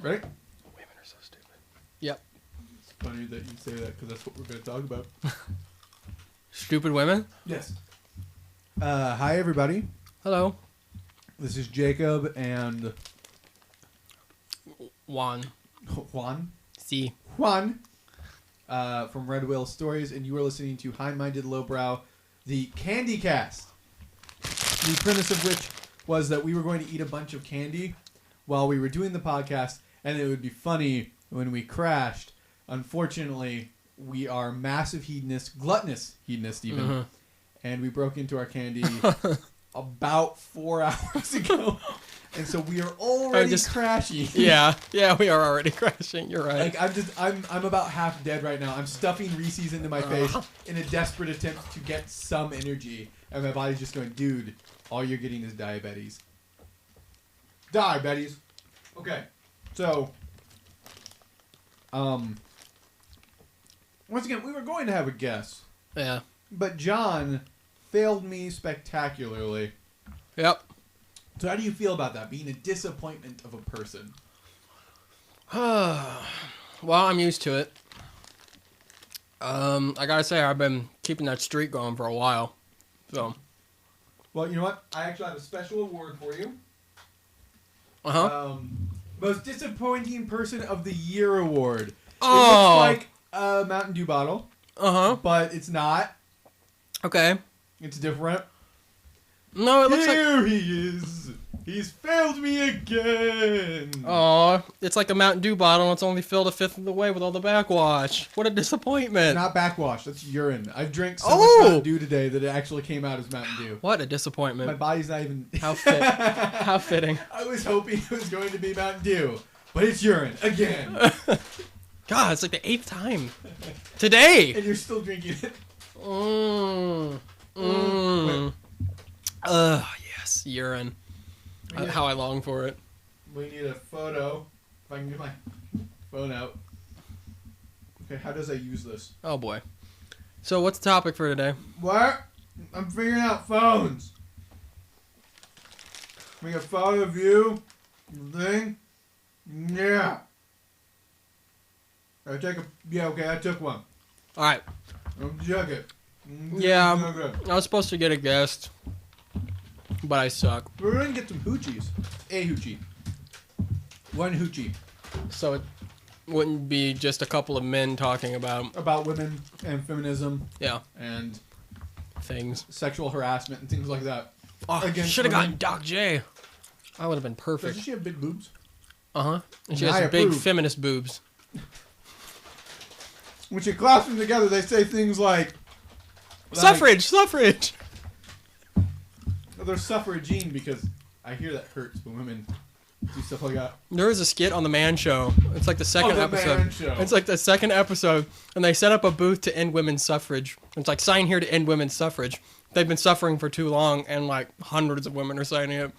Ready? Women are so stupid. Yep. It's funny that you say that because that's what we're going to talk about. Stupid women? Yes. Hi, everybody. Hello. This is Jacob and Juan. Juan. C. Juan from Red Whale Stories, and you are listening to High-Minded Lowbrow, the Candy Cast. The premise of which was that we were going to eat a bunch of candy while we were doing the podcast, and it would be funny when we crashed. Unfortunately, we are massive hedonists, gluttonous hedonists even, and we broke into our candy about 4 hours ago. And so we are already crashing. Yeah, we are already crashing. You're right. Like I'm about half dead right now. I'm stuffing Reese's into my face in a desperate attempt to get some energy, and my body's just going, dude, all you're getting is diabetes. Diabetes. Okay, so once again, we were going to have a guest. Yeah. But John failed me spectacularly. Yep. So how do you feel about that, being a disappointment of a person? Well, I'm used to it. I gotta say, I've been keeping that streak going for a while. So. Well, you know what? I actually have a special award for you. Uh-huh. Most Disappointing Person of the Year award. Oh. It looks like a Mountain Dew bottle. Uh-huh. But it's not. Okay. It's different. No, it looks Here he is. He's failed me again. Oh, it's like a Mountain Dew bottle and it's only filled a fifth of the way with all the backwash. What a disappointment. Not backwash. That's urine. I've drank so much Mountain Dew today that it actually came out as Mountain Dew. What a disappointment. My body's not even... How fitting. I was hoping it was going to be Mountain Dew, but it's urine again. God, it's like the 8th time. Today. And you're still drinking it. Yes, urine. How I long for it. We need a photo. If I can get my phone out. Okay, how does I use this? Oh boy. So what's the topic for today? What? I'm figuring out phones. Make a photo of you. Thing. Yeah. I took one. Alright. I'm joking. Yeah, I was supposed to get a guest, but I suck. We're going to get some hoochies. A hoochie. One hoochie. So it wouldn't be just a couple of men talking about women and feminism. Yeah. And things. Sexual harassment and things like that. Oh, should have gotten Doc J. I would have been perfect. Doesn't she have big boobs? Uh-huh. And she has big feminist boobs. When she clasps them together, they say things like... Suffrage! They're suffragine because I hear that hurts when women do stuff like that. There was a skit on The Man Show. It's like the second episode. Man Show. It's like the second episode, and they set up a booth to end women's suffrage. It's like, sign here to end women's suffrage. They've been suffering for too long, and like hundreds of women are signing it.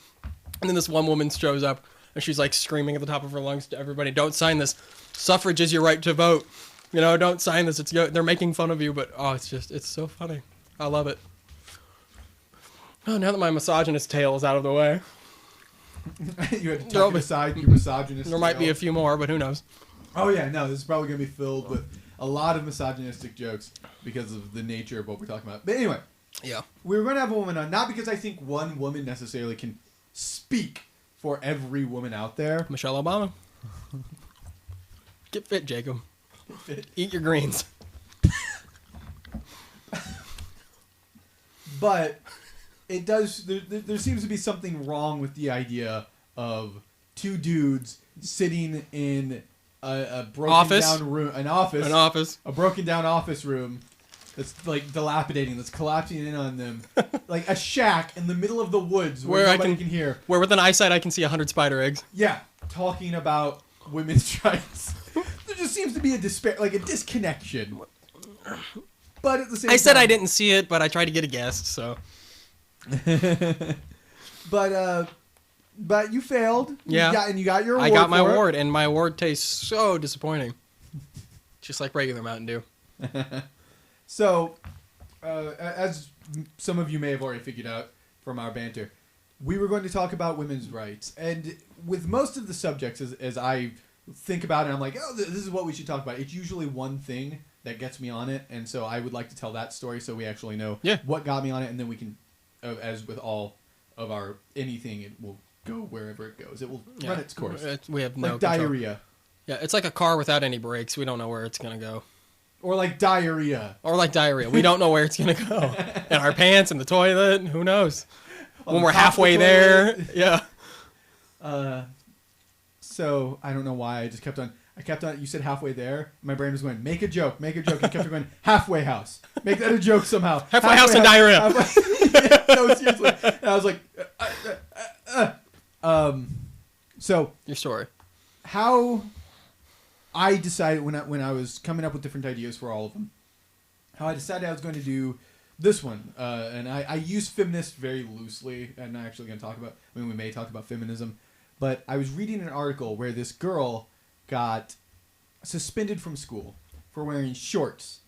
And then this one woman shows up, and she's like screaming at the top of her lungs to everybody, don't sign this. Suffrage is your right to vote. You know, don't sign this. They're making fun of you, but it's so funny. I love it. Oh, now that my misogynist tail is out of the way. You had to tuck it aside your misogynist There might be a few more, but who knows? Oh, yeah, no, this is probably going to be filled with a lot of misogynistic jokes because of the nature of what we're talking about. But anyway, yeah, we were going to have a woman on, not because I think one woman necessarily can speak for every woman out there. Michelle Obama. Get fit, Jacob. Eat your greens. But it does. There seems to be something wrong with the idea of two dudes sitting in a broken down room, an office, a broken down office room that's like dilapidating, that's collapsing in on them, like a shack in the middle of the woods where nobody can hear. Where with an eyesight I can see 100 spider eggs. Yeah, talking about women's rights. There just seems to be a disconnection. But at the same time, I said I didn't see it, but I tried to get a guest, so. But you failed. Yeah. You got your award. I got my award, and my award tastes so disappointing. Just like regular Mountain Dew. So, as some of you may have already figured out from our banter, we were going to talk about women's rights. And with most of the subjects, as I think about it. I'm like, oh, this is what we should talk about. It's usually one thing that gets me on it, and so I would like to tell that story so we actually know what got me on it, and then we can, as with all of our anything, it will go wherever it goes. It will run its course. We have no like control. diarrhea. Yeah, it's like a car without any brakes. We don't know where it's gonna go. Or like diarrhea. We don't know where it's gonna go. In our pants, in the toilet, who knows? When we're top of halfway the there, toilet. yeah. So I don't know why I kept on. You said halfway there. My brain was going, make a joke. And kept on going, halfway house. Make that a joke somehow. Halfway house and diarrhea. Yeah, no, seriously. And I was like, So Your story. How I decided when I was coming up with different ideas for all of them, how I decided I was going to do this one, and I use feminist very loosely. I'm not actually going to talk about. I mean, we may talk about feminism, but I was reading an article where this girl got suspended from school for wearing shorts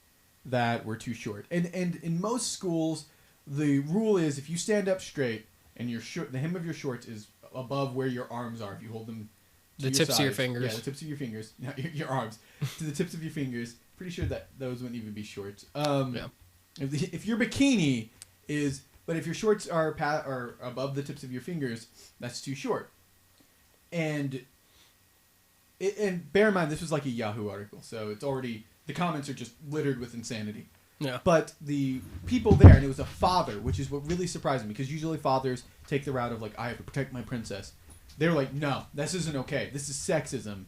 that were too short. And in most schools, the rule is if you stand up straight and the hem of your shorts is above where your arms are, if you hold them to The your tips of your sides. fingers. Yeah, the tips of your fingers. Not your arms. To the tips of your fingers. Pretty sure that those wouldn't even be shorts. If your bikini is... But if your shorts are above the tips of your fingers, that's too short. And bear in mind, this was like a Yahoo article, so it's already... The comments are just littered with insanity. Yeah. But the people there, and it was a father, which is what really surprised me, because usually fathers take the route of like, I have to protect my princess. They were like, no, this isn't okay. This is sexism.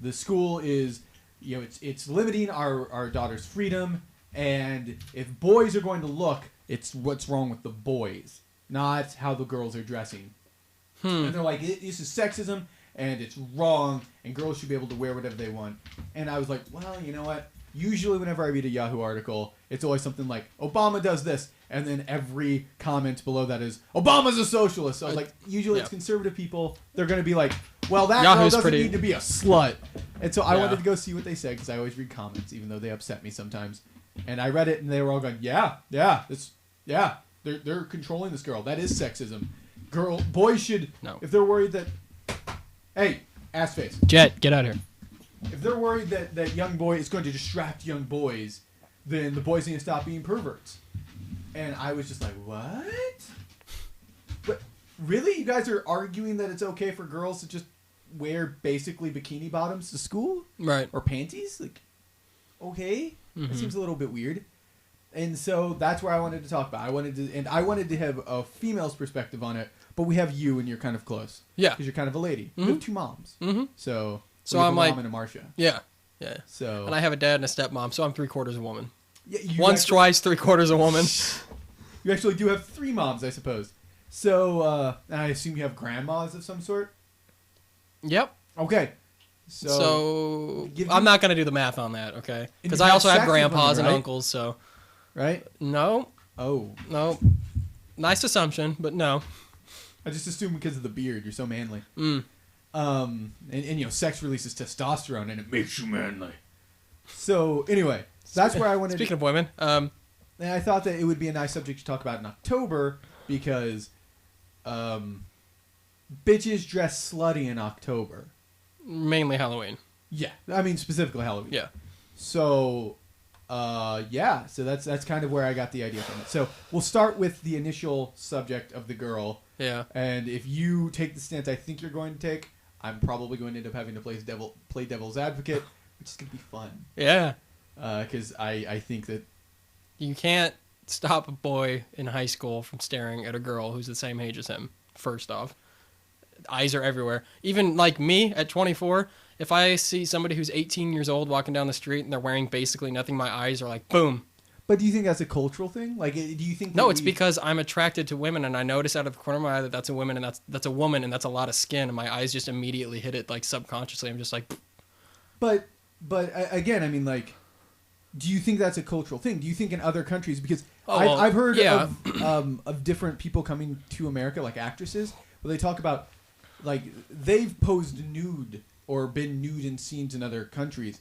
The school is, it's limiting our daughter's freedom, and if boys are going to look, it's what's wrong with the boys, not how the girls are dressing. And they're like, this is sexism, and it's wrong, and girls should be able to wear whatever they want. And I was like, well, you know what? Usually whenever I read a Yahoo article, it's always something like, Obama does this, and then every comment below that is, Obama's a socialist. So like, usually it's conservative people. They're going to be like, well, that girl doesn't need to be a slut. And so I wanted to go see what they said, because I always read comments, even though they upset me sometimes. And I read it, and they were all going, they're controlling this girl. That is sexism. Boys should, if they're worried that, hey, ass face. Jet, get out of here. If they're worried that young boy is going to distract young boys, then the boys need to stop being perverts. And I was just like, what? But really? You guys are arguing that it's okay for girls to just wear basically bikini bottoms to school? Right. Or panties? Like, okay. That seems a little bit weird. And so that's where I wanted to talk about. I wanted to have a female's perspective on it, but we have you, and you're kind of close. Yeah. Because you're kind of a lady. You have two moms. So I'm like... Mom and a Marcia. Yeah. So... And I have a dad and a stepmom, so I'm 3/4 a woman. Yeah, Once, twice, 3/4 a woman. You actually do have three moms, I suppose. So, and I assume you have grandmas of some sort? Yep. Okay. So I'm not going to do the math on that, okay? Because I also have grandpas and uncles, so... Right? No. Oh. No. Nice assumption, but no. I just assume because of the beard, you're so manly. And sex releases testosterone, and it makes you manly. So, anyway, that's where I wanted Speaking of women, and I thought that it would be a nice subject to talk about in October, because bitches dress slutty in October. Mainly Halloween. Yeah. I mean, specifically Halloween. Yeah. So, so that's kind of where I got the idea from it. So, we'll start with the initial subject of the girl. Yeah. And if you take the stance I think you're going to take, I'm probably going to end up having to play devil's advocate, which is going to be fun. Yeah. Because I think that... You can't stop a boy in high school from staring at a girl who's the same age as him, first off. Eyes are everywhere. Even like me at 24, if I see somebody who's 18 years old walking down the street and they're wearing basically nothing, my eyes are like, boom. But do you think that's a cultural thing? Like, do you think... No, it's because I'm attracted to women, and I notice out of the corner of my eye that that's a woman, and that's a woman, and that's a lot of skin, and my eyes just immediately hit it, like, subconsciously. I'm just like... But again, I mean, like, do you think that's a cultural thing? Do you think in other countries... Because I've heard of different people coming to America, like actresses, where they talk about, like, they've posed nude or been nude in scenes in other countries,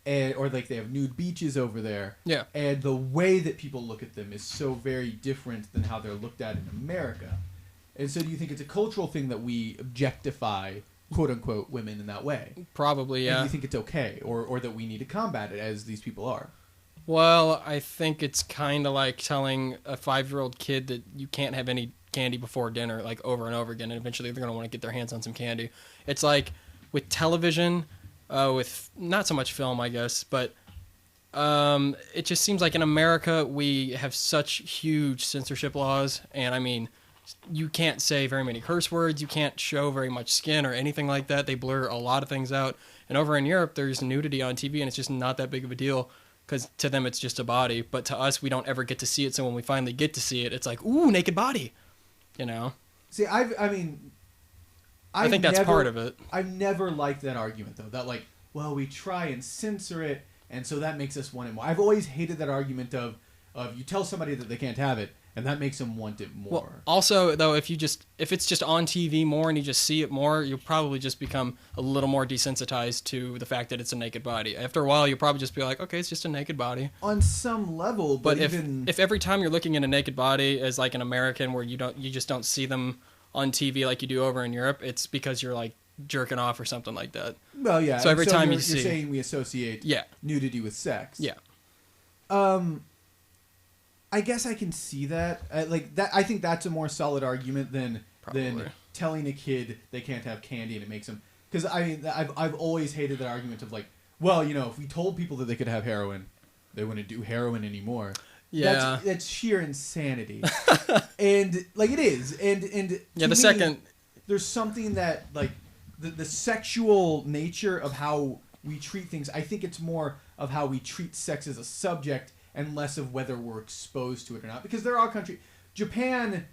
or like they have nude beaches over there. Yeah. And the way that people look at them is so very different than how they're looked at in America. And so do you think it's a cultural thing that we objectify quote unquote women in that way. Probably, yeah. And you think it's okay, or that we need to combat it as these people are. Well, I think it's kind of like telling a 5-year-old kid that you can't have any candy before dinner, like over and over again, and eventually they're going to want to get their hands on some candy. It's like with television, with not so much film, I guess, but it just seems like in America we have such huge censorship laws, and I mean, you can't say very many curse words, you can't show very much skin or anything like that. They blur a lot of things out. And over in Europe, there's nudity on TV, and it's just not that big of a deal. Because to them, it's just a body. But to us, we don't ever get to see it. So when we finally get to see it, it's like, ooh, naked body. You know? See, I think that's part of it. I've never liked that argument, though. That, like, well, we try and censor it, and so that makes us want it more. I've always hated that argument of you tell somebody that they can't have it, and that makes them want it more. Well, also, though, if it's just on TV more and you just see it more, you'll probably just become a little more desensitized to the fact that it's a naked body. After a while, you'll probably just be like, okay, it's just a naked body. On some level, but if every time you're looking at a naked body as like an American where you just don't see them on TV like you do over in Europe, it's because you're like jerking off or something like that. Well, yeah. So every time you're saying we associate nudity with sex. Yeah. I guess I can see that. Like that, I think that's a more solid argument than telling a kid they can't have candy and it makes them. Because I mean, I've always hated that argument of like, well, you know, if we told people that they could have heroin, they wouldn't do heroin anymore. Yeah, that's sheer insanity, and like it is, and yeah. Second, there's something that like the sexual nature of how we treat things. I think it's more of how we treat sex as a subject and less of whether we're exposed to it or not. Because there are countries, Japan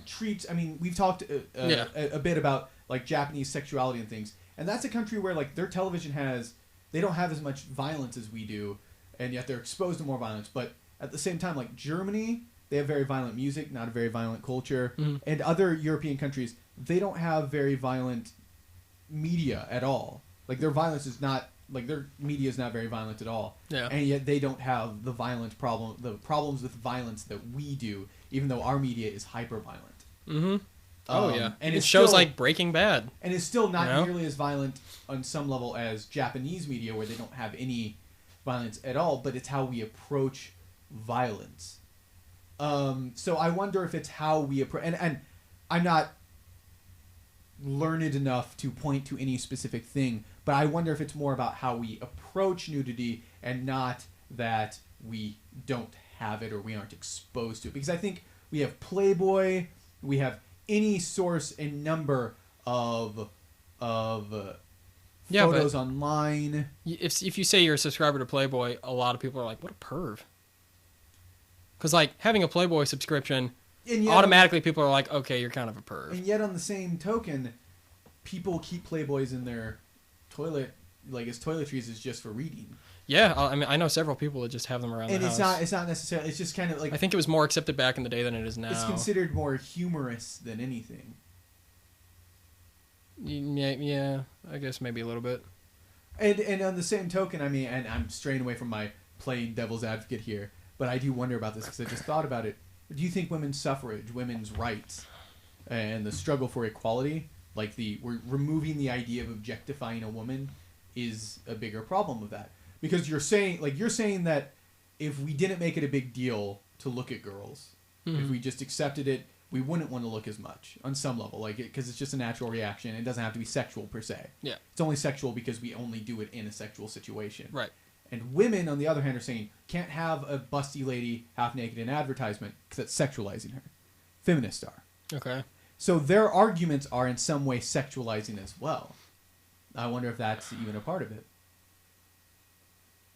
treats. I mean, we've talked a bit about like Japanese sexuality and things, and that's a country where like their television they don't have as much violence as we do, and yet they're exposed to more violence. But at the same time, like Germany, they have very violent music, not a very violent culture, and other European countries, they don't have very violent media at all. Like their violence is not. Like their media is not very violent at all, and yet they don't have the problems with violence that we do, even though our media is hyper violent. Mm-hmm. Oh yeah, and it shows like Breaking Bad, and it's still not nearly as violent on some level as Japanese media, where they don't have any violence at all. But it's how we approach violence. So I wonder if it's how we approach, and I'm not learned enough to point to any specific thing. But I wonder if it's more about how we approach nudity and not that we don't have it or we aren't exposed to it. Because I think we have Playboy, we have any source and number of photos online. If you say you're a subscriber to Playboy, a lot of people are like, what a perv. Because like having a Playboy subscription, automatically people are like, okay, you're kind of a perv. And yet on the same token, people keep Playboys in their toilet, like as toiletries, is just for reading. Yeah, I mean, I know several people that just have them around the house. And it's not necessarily. It's just kind of like. I think it was more accepted back in the day than it is now. It's considered more humorous than anything. Yeah, I guess maybe a little bit. And on the same token, I mean, and I'm straying away from my playing devil's advocate here, but I do wonder about this because I just thought about it. Do you think women's suffrage, women's rights, and the struggle for equality, like we're removing the idea of objectifying a woman, is a bigger problem of that? Because you're saying that if we didn't make it a big deal to look at girls, if we just accepted it, we wouldn't want to look as much on some level, like because it's just a natural reaction. It doesn't have to be sexual per se. Yeah, it's only sexual because we only do it in a sexual situation. Right. And women, on the other hand, are saying can't have a busty lady half naked in advertisement because that's sexualizing her. Feminists are. Okay. So their arguments are in some way sexualizing as well. I wonder if that's even a part of it.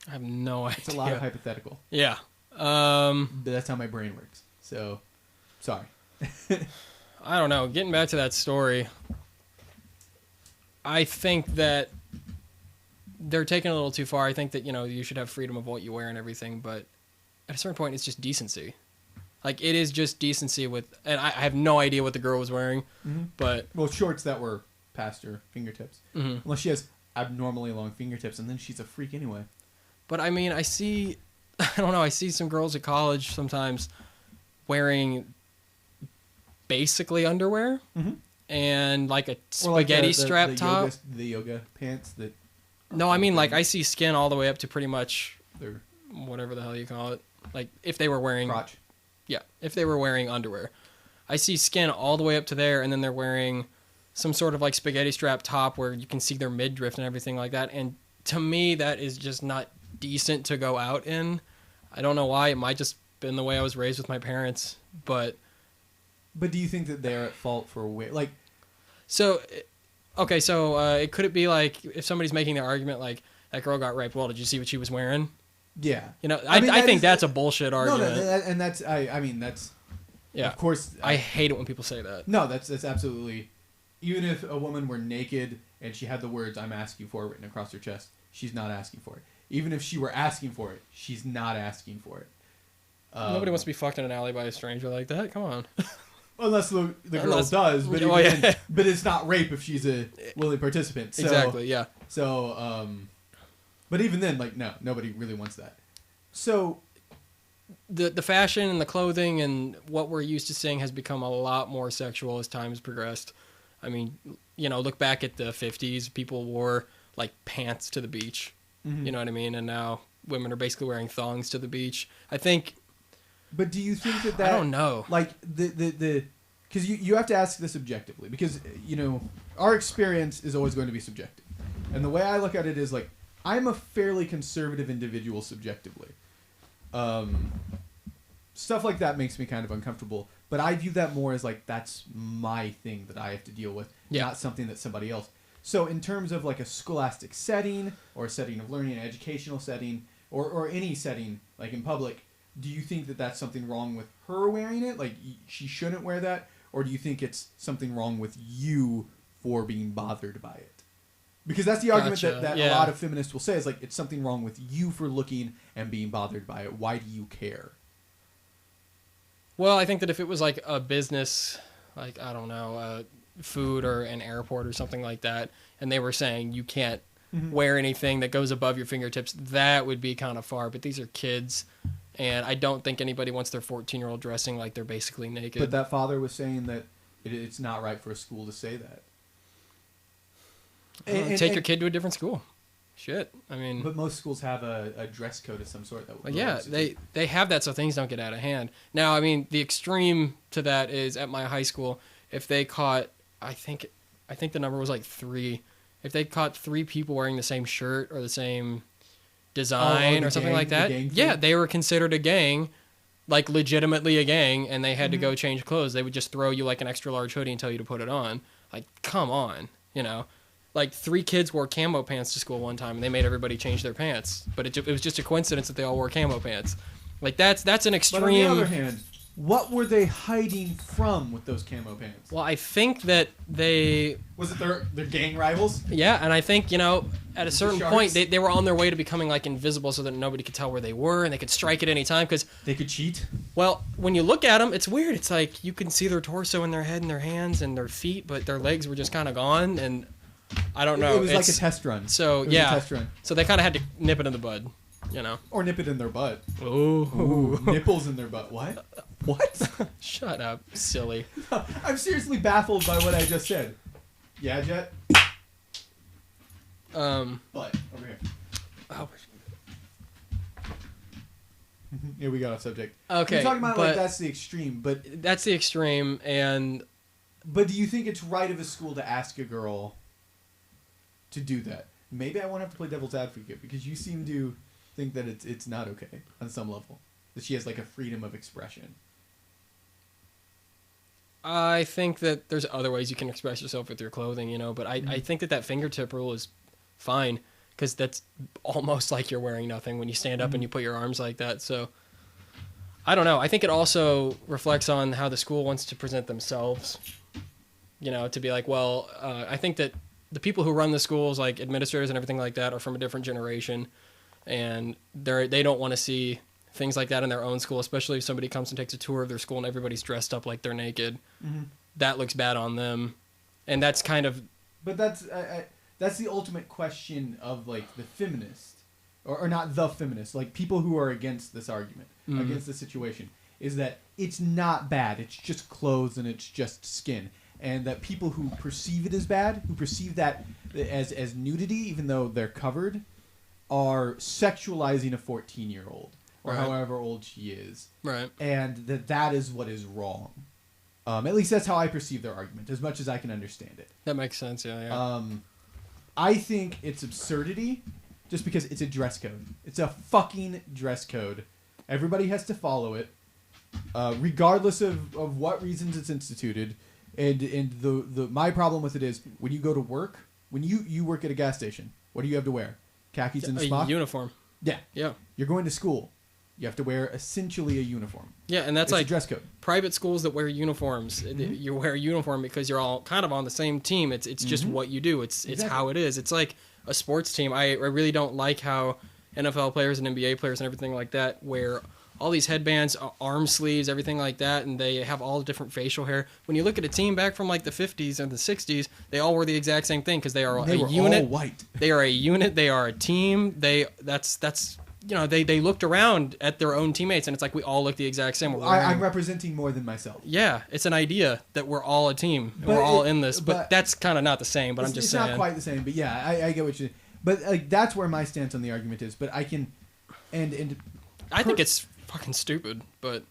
I have no idea. It's a lot of hypothetical. Yeah. But that's how my brain works. So, sorry. I don't know. Getting back to that story, I think that they're taking it a little too far. I think that, you should have freedom of what you wear and everything, but at a certain point, it's just decency. Like, it is just decency and I have no idea what the girl was wearing, but... Well, shorts that were past her fingertips. Unless she has abnormally long fingertips, and then she's a freak anyway. But, I mean, I see some girls at college sometimes wearing basically underwear, and like a Or like spaghetti the strap top. the yoga pants that. No, I mean like I see skin all the way up to pretty much Their whatever the hell you call it. Like if they were wearing crotch. Yeah, if they were wearing underwear. I see skin all the way up to there, and then they're wearing some sort of like spaghetti strap top where you can see their midriff and everything like that. And to me, that is just not decent to go out in. I don't know why. It might just been the way I was raised with my parents, but But do you think that they're at fault for like? so okay. So it could it be like if somebody's making the argument like that girl got raped? Well, did you see what she was wearing? Yeah. You know, I mean, I think is- that's a bullshit argument. No, and that's I mean that's. Yeah. Of course. I hate it when people say that. No, that's absolutely. Even if a woman were naked and she had the words "I'm asking for" written across her chest, she's not asking for it. Even if she were asking for it, she's not asking for it. Nobody wants to be fucked in an alley by a stranger like that. Come on. Unless the girl Unless- does, but Oh, even yeah. but it's not rape if she's a willing participant. So, Exactly. Yeah. So, but even then, like, no, nobody really wants that. So, The fashion and the clothing and what we're used to seeing has become a lot more sexual as time has progressed. I mean, you know, look back at the 50s. People wore like pants to the beach. mhm. You know what I mean? And now women are basically wearing thongs to the beach. I think. But do you think that I don't know. like the because you have to ask this objectively because you know our experience is always going to be subjective, and the way I look at it is like I'm a fairly conservative individual subjectively. Stuff like that makes me kind of uncomfortable, but I view that more as like that's my thing that I have to deal with, Yeah. not something that somebody else. So in terms of like a scholastic setting or a setting of learning, an educational setting, or any setting like in public, do you think that that's something wrong with her wearing it? Like she shouldn't wear that, or do you think it's something wrong with you for being bothered by it? Because that's the argument Gotcha. that Yeah. a lot of feminists will say is like it's something wrong with you for looking and being bothered by it. Why do you care? Well, I think that if it was like a business, like, I don't know, food or an airport or something like that, and they were saying you can't Mhm. wear anything that goes above your fingertips, that would be kind of far. But these are kids, and I don't think anybody wants their 14-year-old dressing like they're basically naked. But that father was saying that it's not right for a school to say that. Take your kid to a different school. Shit. I mean, But most schools have a dress code of some sort that would. well, yeah, they have that so things don't get out of hand. Now, I mean, the extreme to that is at my high school, if they caught, I think the number was like 3. If they caught 3 people wearing the same shirt or the same design the or something gang- like the that, gang yeah, thing? they were considered a gang, like legitimately a gang, and they had to Mm-hmm. go change clothes. They would just throw you like an extra large hoodie and tell you to put it on. Like, come on, you know. Like 3 kids wore camo pants to school one time, and they made everybody change their pants. But it was just a coincidence that they all wore camo pants. Like that's an extreme. But on the other hand, what were they hiding from with those camo pants? Well, I think that they, Was it their gang rivals? yeah, and I think, you know, at a certain Sharks? point, they were on their way to becoming like invisible, so that nobody could tell where they were, and they could strike at any time. Because, They could cheat. well, when you look at them, it's weird. It's like you can see their torso and their head and their hands and their feet, but their legs were just kind of gone, and I don't know. It was like a It's- test run. So It was yeah, a test run. so they kind of had to nip it in the bud, you know. Or nip it in their butt. Ooh, Nipples in their butt. What? What? shut up, silly. I'm seriously baffled by what I just said. Yeah, Jet? Butt. Over here. Oh, Yeah, we got off subject. okay, You're talking about but like that's the extreme, but that's the extreme, and do you think it's right of a school to ask a girl to do that? Maybe I won't have to play devil's advocate because you seem to think that it's not okay on some level. That she has like a freedom of expression. I think that there's other ways you can express yourself with your clothing, you know, but I think that fingertip rule is fine because that's almost like you're wearing nothing when you stand up and you put your arms like that. So I don't know. I think it also reflects on how the school wants to present themselves, you know, to be like, well, I think that the people who run the schools, like administrators and everything like that, are from a different generation, and they don't want to see things like that in their own school, especially if somebody comes and takes a tour of their school and everybody's dressed up like they're naked. Mm-hmm. That looks bad on them, and that's kind of But that's the ultimate question of like the feminist, or not the feminist, like people who are against this argument, against the situation, is that it's not bad. It's just clothes and it's just skin. and that people who perceive it as bad, who perceive that as nudity, even though they're covered, are sexualizing a 14-year-old or Right. however old she is, Right. and that is what is wrong. At least that's how I perceive their argument, as much as I can understand it. That makes sense. Yeah. I think it's absurdity, just because it's a dress code. It's a fucking dress code. Everybody has to follow it, regardless of what reasons it's instituted. And the my problem with it is when you go to work, when you work at a gas station, what do you have to wear? Khakis and a A smock? uniform. Yeah. Yeah. You're going to school. You have to wear essentially a uniform. Yeah, and that's It's like a dress code. private schools that wear uniforms. You wear a uniform because you're all kind of on the same team. It's just what you do. It's Exactly. how it is. It's like a sports team. I really don't like how NFL players and NBA players and everything like that wear all these headbands, arm sleeves, everything like that, and they have all different facial hair. When you look at a team back from like the 50s and the 60s, they all wear the exact same thing because they are They a were unit. all white. They are a unit. They are a team. That's they looked around at their own teammates, and it's like we all look the exact same. We're wearing- I'm representing more than myself. yeah, it's an idea that we're all a team. And But we're all it- in this, but but- that's kind of not the same. But I'm just it's saying. not quite the same, but yeah, I get what you. But like that's where my stance on the argument is. But I can, and I think it's fucking stupid, but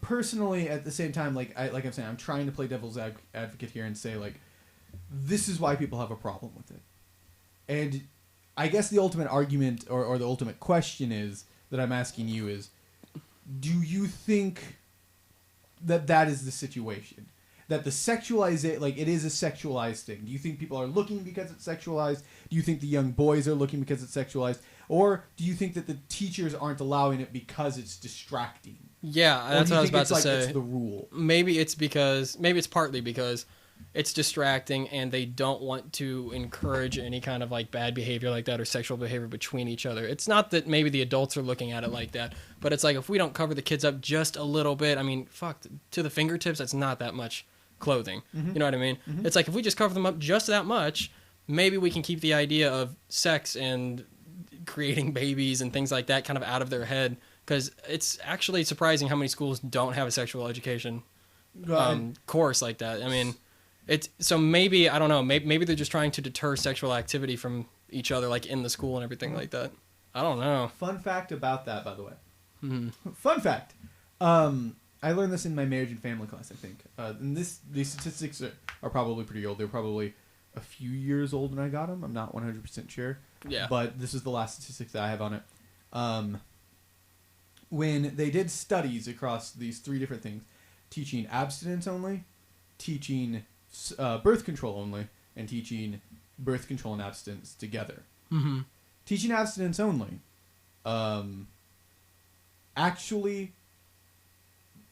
personally at the same time, like I'm saying, I'm trying to play devil's advocate here and say like, this is why people have a problem with it. And I guess the ultimate argument or the ultimate question is that I'm asking you is, do you think that is the situation? That the sexualization, like it is a sexualized thing. Do you think people are looking because it's sexualized? Do you think the young boys are looking because it's sexualized? Or do you think that the teachers aren't allowing it because it's distracting? yeah, Or that's do what I you was think about it's to like say. it's the rule? Maybe it's partly because it's distracting and they don't want to encourage any kind of like bad behavior like that or sexual behavior between each other. It's not that maybe the adults are looking at it like that, but it's like if we don't cover the kids up just a little bit, I mean, fuck, to the fingertips, that's not that much clothing. You know what I mean? It's like if we just cover them up just that much, maybe we can keep the idea of sex and creating babies and things like that kind of out of their head, because it's actually surprising how many schools don't have a sexual education course like that. I mean, it's so maybe I don't know. Maybe they're just trying to deter sexual activity from each other, like in the school and everything like that. I don't know. Fun fact about that, by the way. Mm-hmm. Fun fact. I learned this in my marriage and family class, I think. And these statistics are probably pretty old. They're probably a few years old when I got them. I'm not 100% sure. Yeah. But this is the last statistics that I have on it. When they did studies across these three different things, teaching abstinence only, teaching birth control only, and teaching birth control and abstinence together. Mm-hmm. Teaching abstinence only actually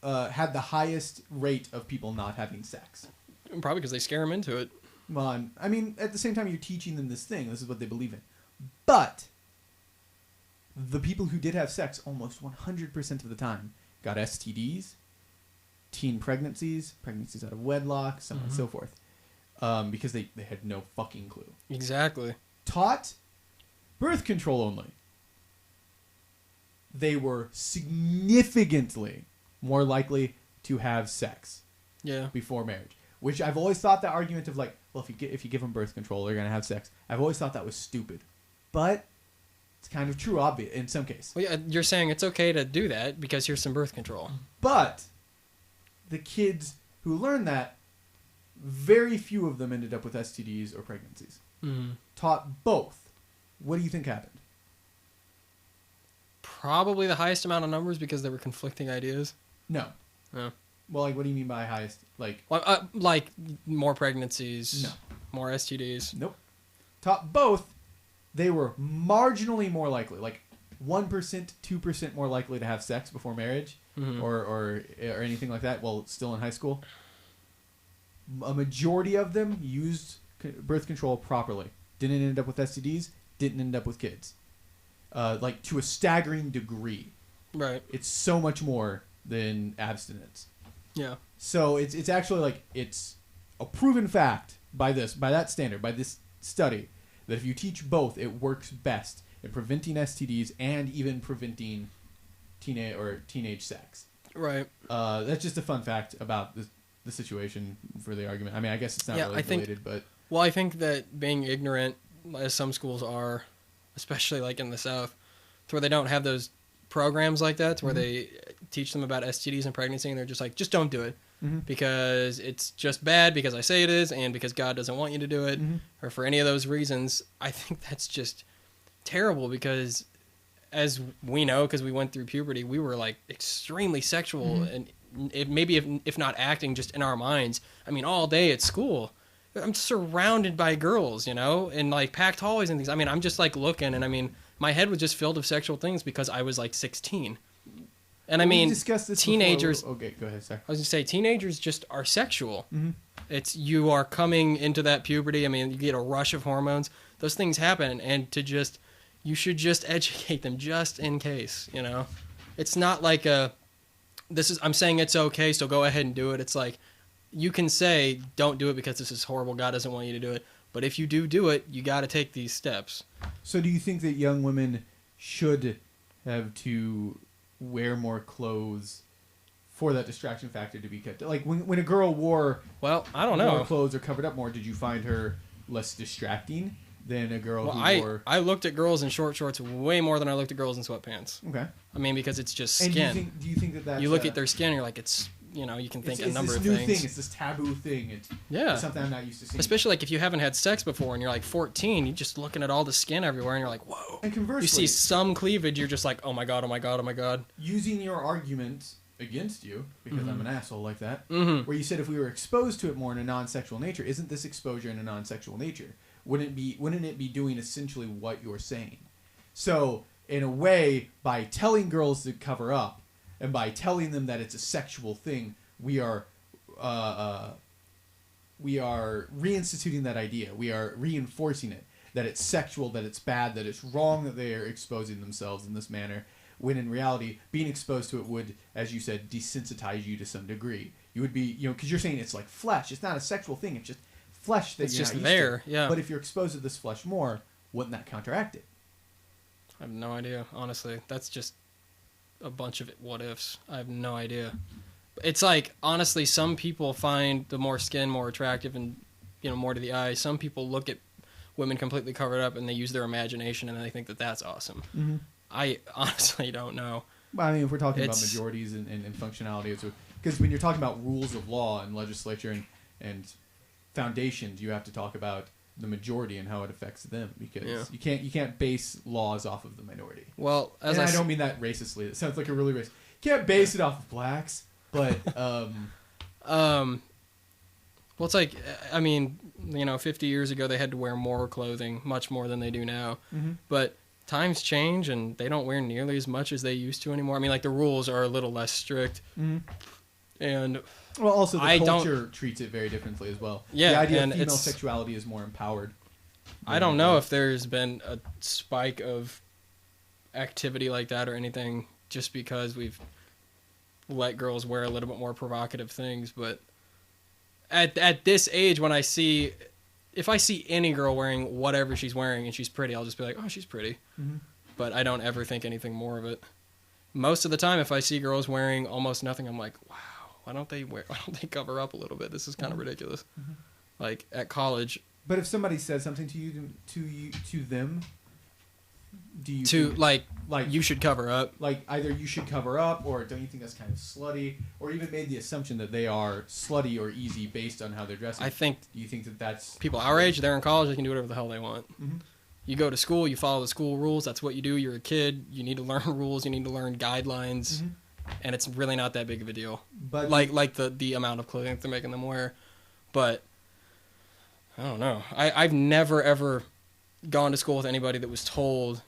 had the highest rate of people not having sex. Probably because they scare them into it. Well, I mean, at the same time, you're teaching them this thing. This is what they believe in. But the people who did have sex almost 100% of the time got STDs, teen pregnancies, pregnancies out of wedlock, so on and so forth. Because they had no fucking clue. Exactly. Taught birth control only. They were significantly more likely to have sex Yeah. before marriage. Which I've always thought the argument of like, well, if you give them birth control, they're gonna have sex. I've always thought that was stupid, but it's kind of true, obvious in some cases. Well, yeah, you're saying it's okay to do that because here's some birth control. But the kids who learned that, very few of them ended up with STDs or pregnancies. Mm-hmm. Taught both. What do you think happened? Probably the highest amount of numbers because there were conflicting ideas. No. No. Well, like, what do you mean by highest? Like, Like more pregnancies. No. More STDs. nope. Taught both. They were marginally more likely, like 1%, 2% more likely to have sex before marriage, Mhm. or anything like that. While still in high school, a majority of them used birth control properly. Didn't end up with STDs. Didn't end up with kids. Like to a staggering degree. Right. It's so much more than abstinence. Yeah. So it's actually like it's a proven fact by that standard, by this study, that if you teach both, it works best in preventing STDs and even preventing teenage sex. Right. That's just a fun fact about the situation for the argument. I mean, I guess it's not Yeah, really I think- related, but Well, I think that being ignorant, as some schools are, especially like in the South, to where they don't have those programs like that, to where they teach them about STDs and pregnancy, and they're just like, just don't do it. Because it's just bad because I say it is, and because God doesn't want you to do it, or for any of those reasons. I think that's just terrible because, as we know, because we went through puberty, we were like extremely sexual, and if not acting, just in our minds. I mean, all day at school, I'm surrounded by girls, you know, and like packed hallways and things. I mean, I'm just like looking, and I mean, my head was just filled with sexual things because I was like 16. And I we mean, discussed this teenagers. Before. Okay, go ahead, sorry. I was gonna say teenagers just are sexual. It's you are coming into that puberty. I mean, you get a rush of hormones. Those things happen, and you should just educate them just in case. You know, it's not like I'm saying it's okay, so go ahead and do it. It's like you can say don't do it because this is horrible. God doesn't want you to do it. But if you do it, you got to take these steps. So, do you think that young women should have to wear more clothes for that distraction factor to be kept? Like when a girl wore I don't more know. clothes or covered up more, did you find her less distracting than a girl who wore? I looked at girls in short shorts way more than I looked at girls in sweatpants. Okay. I mean, because it's just And skin. do you think that that's You look at their skin, and you're like, it's, you know, you can think a number of new things. thing. It's this taboo thing. It's something I'm not used to seeing. Especially like if you haven't had sex before and you're like 14, you're just looking at all the skin everywhere, and you're like, whoa. And conversely, You see some cleavage, you're just like, oh my god, oh my god, oh my god. using your argument against you, because I'm an asshole like that, Mm-hmm. where you said if we were exposed to it more in a non-sexual nature, isn't this exposure in a non-sexual nature? Wouldn't it be doing essentially what you're saying? So, in a way, by telling girls to cover up, and by telling them that it's a sexual thing, we are reinstituting that idea. We are reinforcing it, that it's sexual, that it's bad, that it's wrong that they are exposing themselves in this manner, when in reality, being exposed to it would, as you said, desensitize you to some degree. You would be, you know, because you're saying it's like flesh. It's not a sexual thing. It's just flesh that It's you're just not used there, to. yeah. But if you're exposed to this flesh more, wouldn't that counteract it? I have no idea, honestly. That's just a bunch of what ifs. I have no idea. It's like, honestly, some people find the more skin more attractive and, you know, more to the eye. Some people look at women completely covered up and they use their imagination and they think that that's awesome. Mm-hmm. I honestly don't know. Well, I mean, if we're talking about It's- majorities and functionality, because when you're talking about rules of law and legislature and foundations, you have to talk about the majority and how it affects them, because you can't base laws off of the minority. Well, as And I s- don't mean that racistly. It sounds like a really racist. You can't base it off of blacks, but well, it's like, I mean, you know, 50 years ago they had to wear more clothing, much more than they do now. Mhm. But times change and they don't wear nearly as much as they used to anymore. I mean, like the rules are a little less strict. And well, also the I don't- culture treats it very differently as well. Yeah, the idea and of female it's- sexuality is more empowered. I don't know if there's been a spike of activity like that or anything just because we've let girls wear a little bit more provocative things. But at this age, when if I see any girl wearing whatever she's wearing and she's pretty, I'll just be like, oh, she's pretty. Mhm. But I don't ever think anything more of it. Most of the time, if I see girls wearing almost nothing, I'm like, wow, why don't they cover up a little bit? This is kind of ridiculous. Like at college, But if somebody says something to them, do you to think, like you should cover up. like either you should cover up, or don't you think that's kind of slutty, or even made the assumption that they are slutty or easy based on how they're dressing? I think Do you think that that's people our age, they're in college, they can do whatever the hell they want. Mhm. You go to school, you follow the school rules. That's what you do. You're a kid. You need to learn rules. You need to learn guidelines, Mhm. and it's really not that big of a deal. But Like the amount of clothing that they're making them wear, but I don't know. I've never ever gone to school with anybody that was told.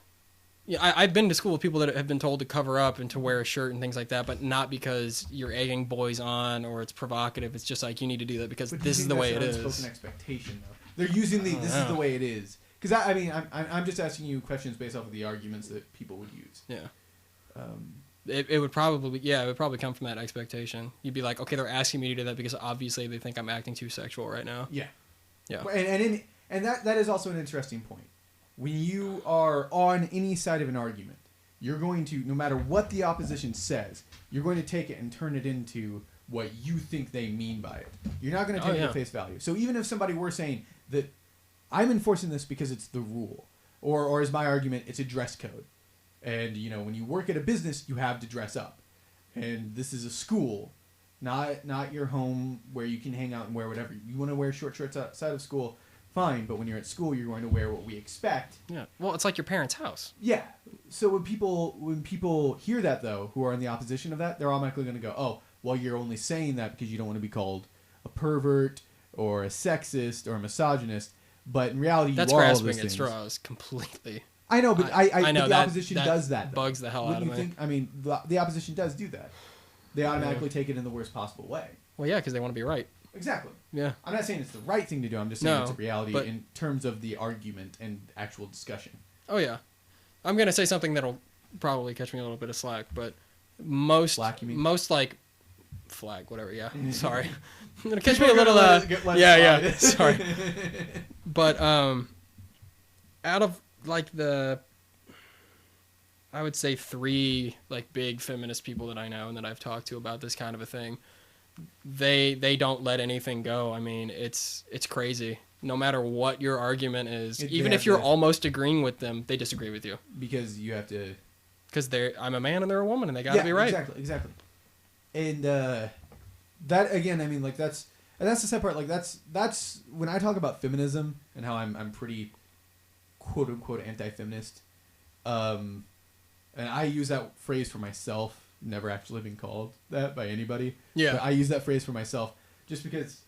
Yeah, I've been to school with people that have been told to cover up and to wear a shirt and things like that, but not because you're egging boys on or it's provocative. It's just like you need to do that because But do you this is think the way that's it an is. unspoken expectation, though. They're using the I don't this is the know. way it is. Because I mean, I'm just asking you questions based off of the arguments that people would use. Yeah. Um, It would probably it would probably come from that expectation. You'd be like, okay, they're asking me to do that because obviously they think I'm acting too sexual right now. yeah. Yeah. And that is also an interesting point. When you are on any side of an argument, you're going to, no matter what the opposition says, you're going to take it and turn it into what you think they mean by it. You're not going to take it at face value. So even if somebody were saying that I'm enforcing this because it's the rule, or as my argument, it's a dress code. And, you know, when you work at a business, you have to dress up. And this is a school, not your home where you can hang out and wear whatever. You want to wear short shorts outside of school, fine. But when you're at school, you're going to wear what we expect. Yeah. Well, it's like your parents' house. Yeah. So when people hear that, though, who are in the opposition of that, they're automatically going to go, oh, well, you're only saying that because you don't want to be called a pervert or a sexist or a misogynist. But in reality, that's you are all grasping those at things. straws completely. I know, but I know but the opposition does that. Though. Bugs the hell out of me. I mean, the opposition does do that. They automatically take it in the worst possible way. Well, yeah, because they want to be right. Exactly. Yeah. I'm not saying it's the right thing to do. I'm just saying it's a reality in terms of the argument and actual discussion. Oh, yeah. I'm going to say something that'll probably catch me a little bit of slack, but most... Slack, you mean? Most, like... Flag, whatever, yeah. Sorry. I'm going to catch me a little... yeah. Sorry. But, out of, like, the... I would say 3, like, big feminist people that I know and that I've talked to about this kind of a thing, they don't let anything go. I mean, it's crazy. No matter what your argument is, even if you're almost agreeing with them, they disagree with you. Because you have to... Because I'm a man and they're a woman and they gotta be right. Exactly. And that, again, I mean, like, that's the sad part. Like, that's when I talk about feminism and how I'm pretty quote-unquote anti-feminist, and I use that phrase for myself, never actually been called that by anybody. Yeah. But I use that phrase for myself just because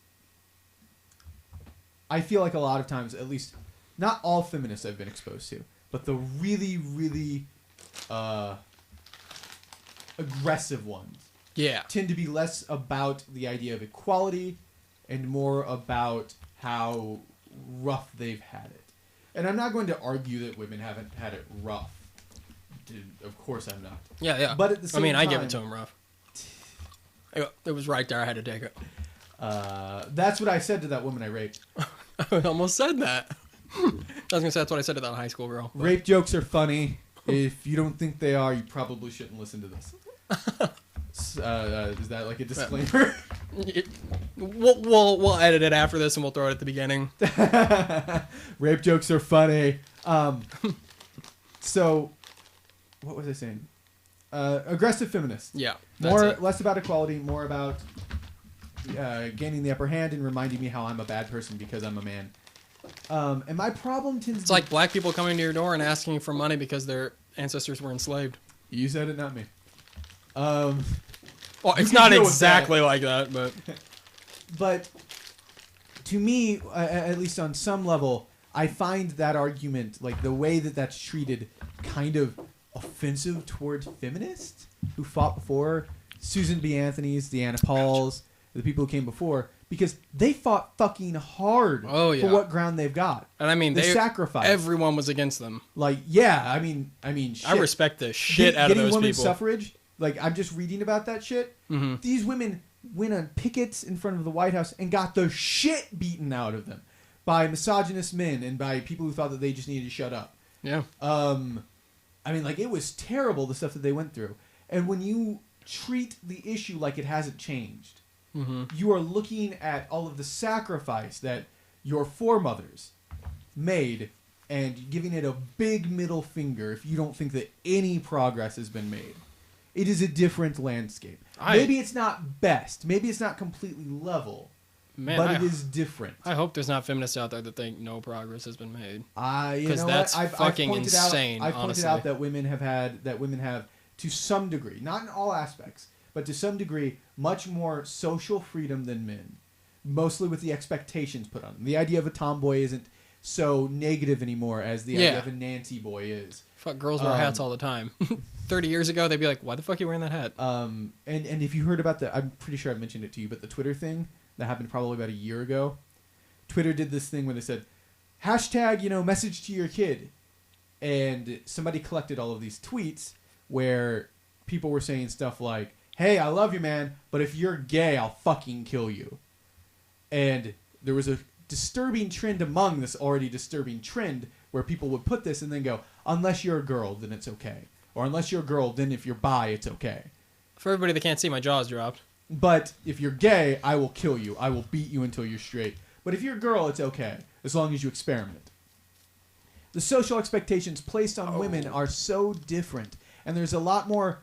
I feel like a lot of times, at least not all feminists I've been exposed to, but the really, really aggressive ones tend to be less about the idea of equality and more about how rough they've had it. And I'm not going to argue that women haven't had it rough. Of course I'm not. Yeah. But at the same time... I give it to him rough. It was right there. I had to take it. That's what I said to that woman I raped. I almost said that. I was going to say that's what I said to that high school girl. But... Rape jokes are funny. If you don't think they are, you probably shouldn't listen to this. Is that like a disclaimer? We'll edit it after this and we'll throw it at the beginning. Rape jokes are funny. So, what was I saying? Aggressive feminists. Yeah. Less about equality, more about gaining the upper hand and reminding me how I'm a bad person because I'm a man. And my problem tends It's like black people coming to your door and asking for money because their ancestors were enslaved. You said it, not me. Well, it's not exactly like that, but... But to me, at least on some level, I find that argument, like the way that that's treated, kind of offensive towards feminists who fought before, Susan B. Anthony's, the Anna Pauls, the people who came before, because they fought fucking hard for what ground they've got. And I mean, they sacrificed. Everyone was against them. Like, yeah, I mean, shit. I respect the shit out of those people. Getting women's suffrage, like, I'm just reading about that shit. Mm-hmm. These women went on pickets in front of the White House and got the shit beaten out of them by misogynist men and by people who thought that they just needed to shut up. Yeah. I mean, like, it was terrible, the stuff that they went through. And when you treat the issue like it hasn't changed, you are looking at all of the sacrifice that your foremothers made and giving it a big middle finger if you don't think that any progress has been made. It is a different landscape. Maybe it's not best. Maybe it's not completely level. But it is different. I hope there's not feminists out there that think no progress has been made. Because that's fucking insane. I've pointed out that women have, to some degree, not in all aspects, but to some degree, much more social freedom than men. Mostly with the expectations put on them. The idea of a tomboy isn't so negative anymore as the idea of a Nancy boy is. Fuck, girls wear hats all the time. 30 years ago, they'd be like, why the fuck are you wearing that hat? And if you heard about I'm pretty sure I mentioned it to you, but the Twitter thing that happened probably about a year ago, Twitter did this thing where they said, hashtag, message to your kid. And somebody collected all of these tweets where people were saying stuff like, hey, I love you, man, but if you're gay, I'll fucking kill you. And there was a disturbing trend among this already disturbing trend where people would put this and then go, unless you're a girl, then it's okay. Or unless you're a girl, then if you're bi, it's okay. For everybody that can't see, my jaw's dropped. But if you're gay, I will kill you. I will beat you until you're straight. But if you're a girl, it's okay, as long as you experiment. The social expectations placed on women are so different. And there's a lot more...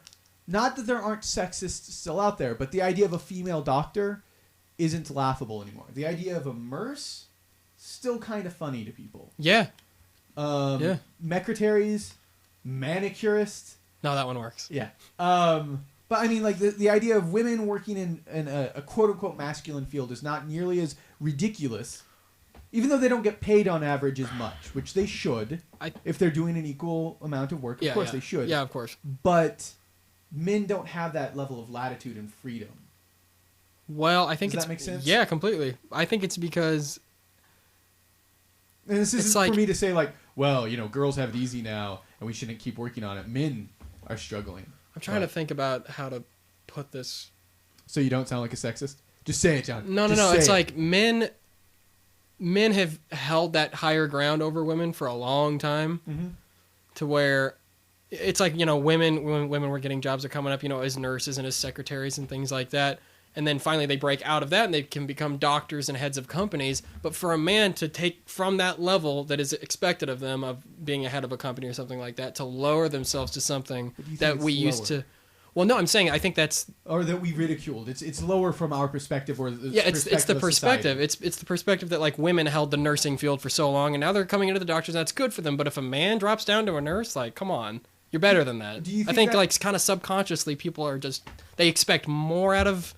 Not that there aren't sexists still out there, but the idea of a female doctor isn't laughable anymore. The idea of a nurse, still kind of funny to people. Yeah. Secretaries, manicurists. No, that one works. Yeah. But I mean, like, the idea of women working in a quote-unquote masculine field is not nearly as ridiculous, even though they don't get paid on average as much, which they should. If they're doing an equal amount of work, of course they should. Yeah, of course. But men don't have that level of latitude and freedom. Well, I think Does that make sense? Yeah, completely. I think it's because... And this isn't like, for me to say, like, well, you know, girls have it easy now, and we shouldn't keep working on it. Men are struggling. I'm trying to think about how to put this. So you don't sound like a sexist? Just say it, John. No. It's like men have held that higher ground over women for a long time, to where it's like, you know, when women were getting jobs are coming up, you know, as nurses and as secretaries and things like that. And then finally they break out of that and they can become doctors and heads of companies. But for a man to take from that level that is expected of them of being a head of a company or something like that, to lower themselves to something that we used to... Well, no, I'm saying I think that's... Or that we ridiculed. It's lower from our perspective, or the it's the perspective. It's the perspective that, like, women held the nursing field for so long and now they're coming into the doctors and that's good for them. But if a man drops down to a nurse, like, come on. You're better than that. I think like, kind of subconsciously people are just... They expect more out of...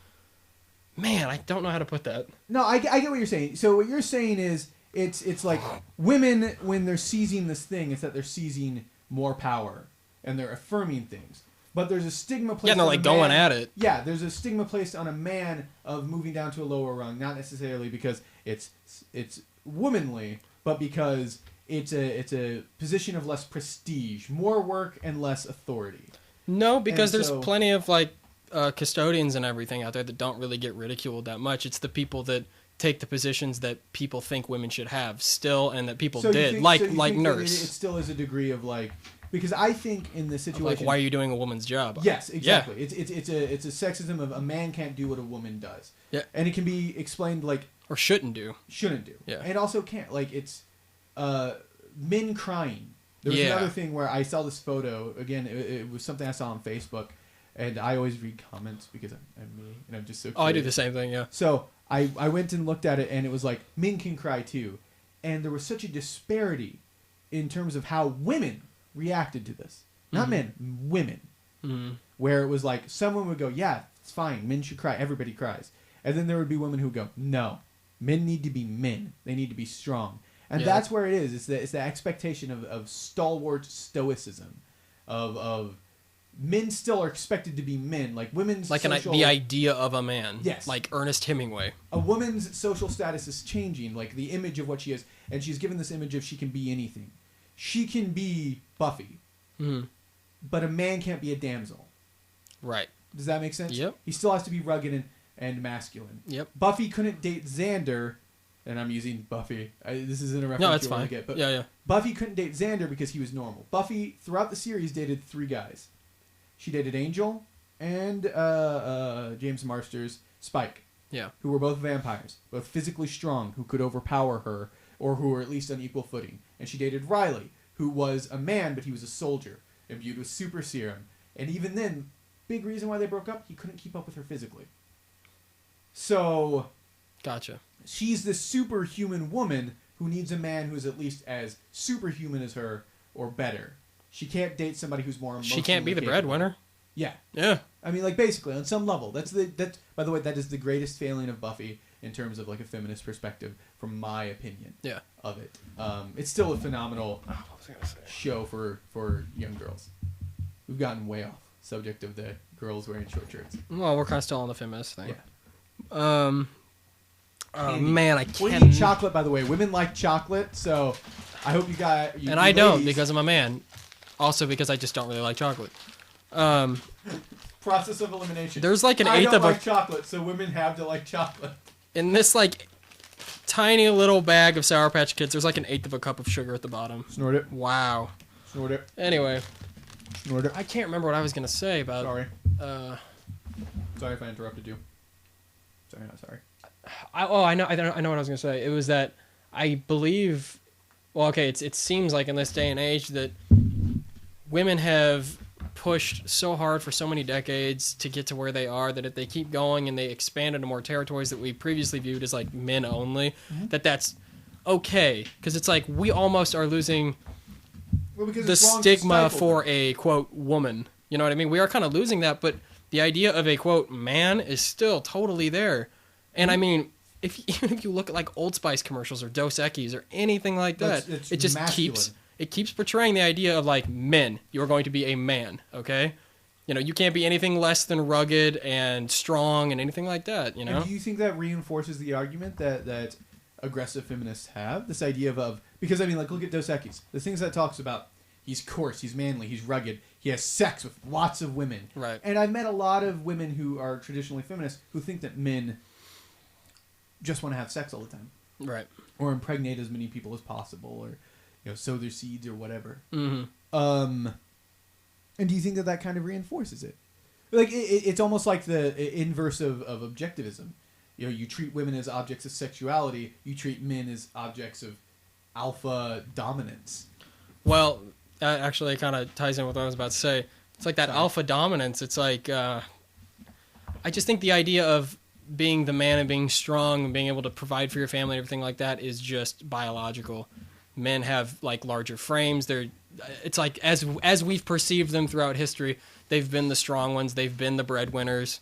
Man, I don't know how to put that. No, I get what you're saying. So what you're saying is it's like women, when they're seizing this thing, it's that they're seizing more power and they're affirming things. But there's a stigma placed on they're like going at it. Yeah, there's a stigma placed on a man of moving down to a lower rung, not necessarily because it's womanly, but because it's a position of less prestige, more work and less authority. No, because there's plenty of like custodians and everything out there that don't really get ridiculed that much. It's the people that take the positions that people think women should have still, and that people did, like nurse. It still is a degree of like, because I think in the situation, like, why are you doing a woman's job? Yes, exactly. Yeah. It's a sexism of a man can't do what a woman does. Yeah, and it can be explained like, or shouldn't do. Yeah, and also can't, like, it's men crying. There was another thing where I saw this photo again. It was something I saw on Facebook. And I always read comments because I'm me, and I'm just so curious. Oh, I do the same thing, yeah. So I went and looked at it, and it was like, men can cry too. And there was such a disparity in terms of how women reacted to this. Not men, women. Mm-hmm. Where it was like, someone would go, yeah, it's fine, men should cry, everybody cries. And then there would be women who go, no, men need to be men. They need to be strong. And that's where it is. It's the expectation of stalwart stoicism, of men still are expected to be men. Like, women's like the idea of a man. Yes. Like Ernest Hemingway. A woman's social status is changing, like the image of what she is. And she's given this image of she can be anything. She can be Buffy. Mm-hmm. But a man can't be a damsel. Right. Does that make sense? Yep. He still has to be rugged and masculine. Yep. Buffy couldn't date Xander, and I'm using Buffy. This isn't a reference. No, it's fine. Get, but yeah. Buffy couldn't date Xander because he was normal. Buffy, throughout the series, dated 3 guys. She dated Angel and James Marsters' Spike. Yeah. Who were both vampires, both physically strong, who could overpower her, or who were at least on equal footing. And she dated Riley, who was a man, but he was a soldier, imbued with super serum. And even then, big reason why they broke up, he couldn't keep up with her physically. So... Gotcha. She's this superhuman woman who needs a man who's at least as superhuman as her, or better. She can't date somebody who's more emotionally She can't be the breadwinner. Yeah. Yeah. I mean, like, basically, on some level. By the way, that is the greatest failing of Buffy in terms of, like, a feminist perspective, from my opinion of it. It's still a phenomenal show for young girls. We've gotten way off subject of the girls wearing short shirts. Well, we're kind of still on the feminist thing. Yeah. Oh, man, I can't... We eat chocolate, by the way. Women like chocolate, so I hope you got... And I don't, because I'm a man. Also because I just don't really like chocolate. Process of elimination. There's like an eighth of I don't like chocolate, so women have to like chocolate. In this like tiny little bag of Sour Patch Kids, there's like an eighth of a cup of sugar at the bottom. Snort it. Wow. Snort it. Anyway. Snort it. I can't remember what I was going to say about... Sorry. Sorry if I interrupted you. Sorry. I know what I was gonna say. It was that I believe. Well, okay, it seems like in this day and age that women have pushed so hard for so many decades to get to where they are that if they keep going and they expand into more territories that we previously viewed as like men only, that's okay, because it's like we almost are losing the stigma for a quote woman. You know what I mean? We are kind of losing that, but the idea of a quote man is still totally there. And I mean, even if you look at like Old Spice commercials or Dos Equis or anything like that, it just keeps portraying the idea of like men. You're going to be a man, okay? You know, you can't be anything less than rugged and strong and anything like that. You know? And do you think that reinforces the argument that aggressive feminists have? This idea of because I mean, like, look at Dos Equis. The things that it talks about. He's coarse, he's manly, he's rugged, he has sex with lots of women. Right. And I've met a lot of women who are traditionally feminists who think that men just want to have sex all the time. Right. Or impregnate as many people as possible, or sow their seeds or whatever. Mm-hmm. And do you think that kind of reinforces it? Like, it's almost like the inverse of objectivism. You treat women as objects of sexuality, you treat men as objects of alpha dominance. Well, that actually kind of ties in with what I was about to say. It's like that alpha dominance. It's like, I just think the idea of being the man and being strong and being able to provide for your family and everything like that is just biological. Men have like larger frames. It's like as we've perceived them throughout history, they've been the strong ones. They've been the breadwinners.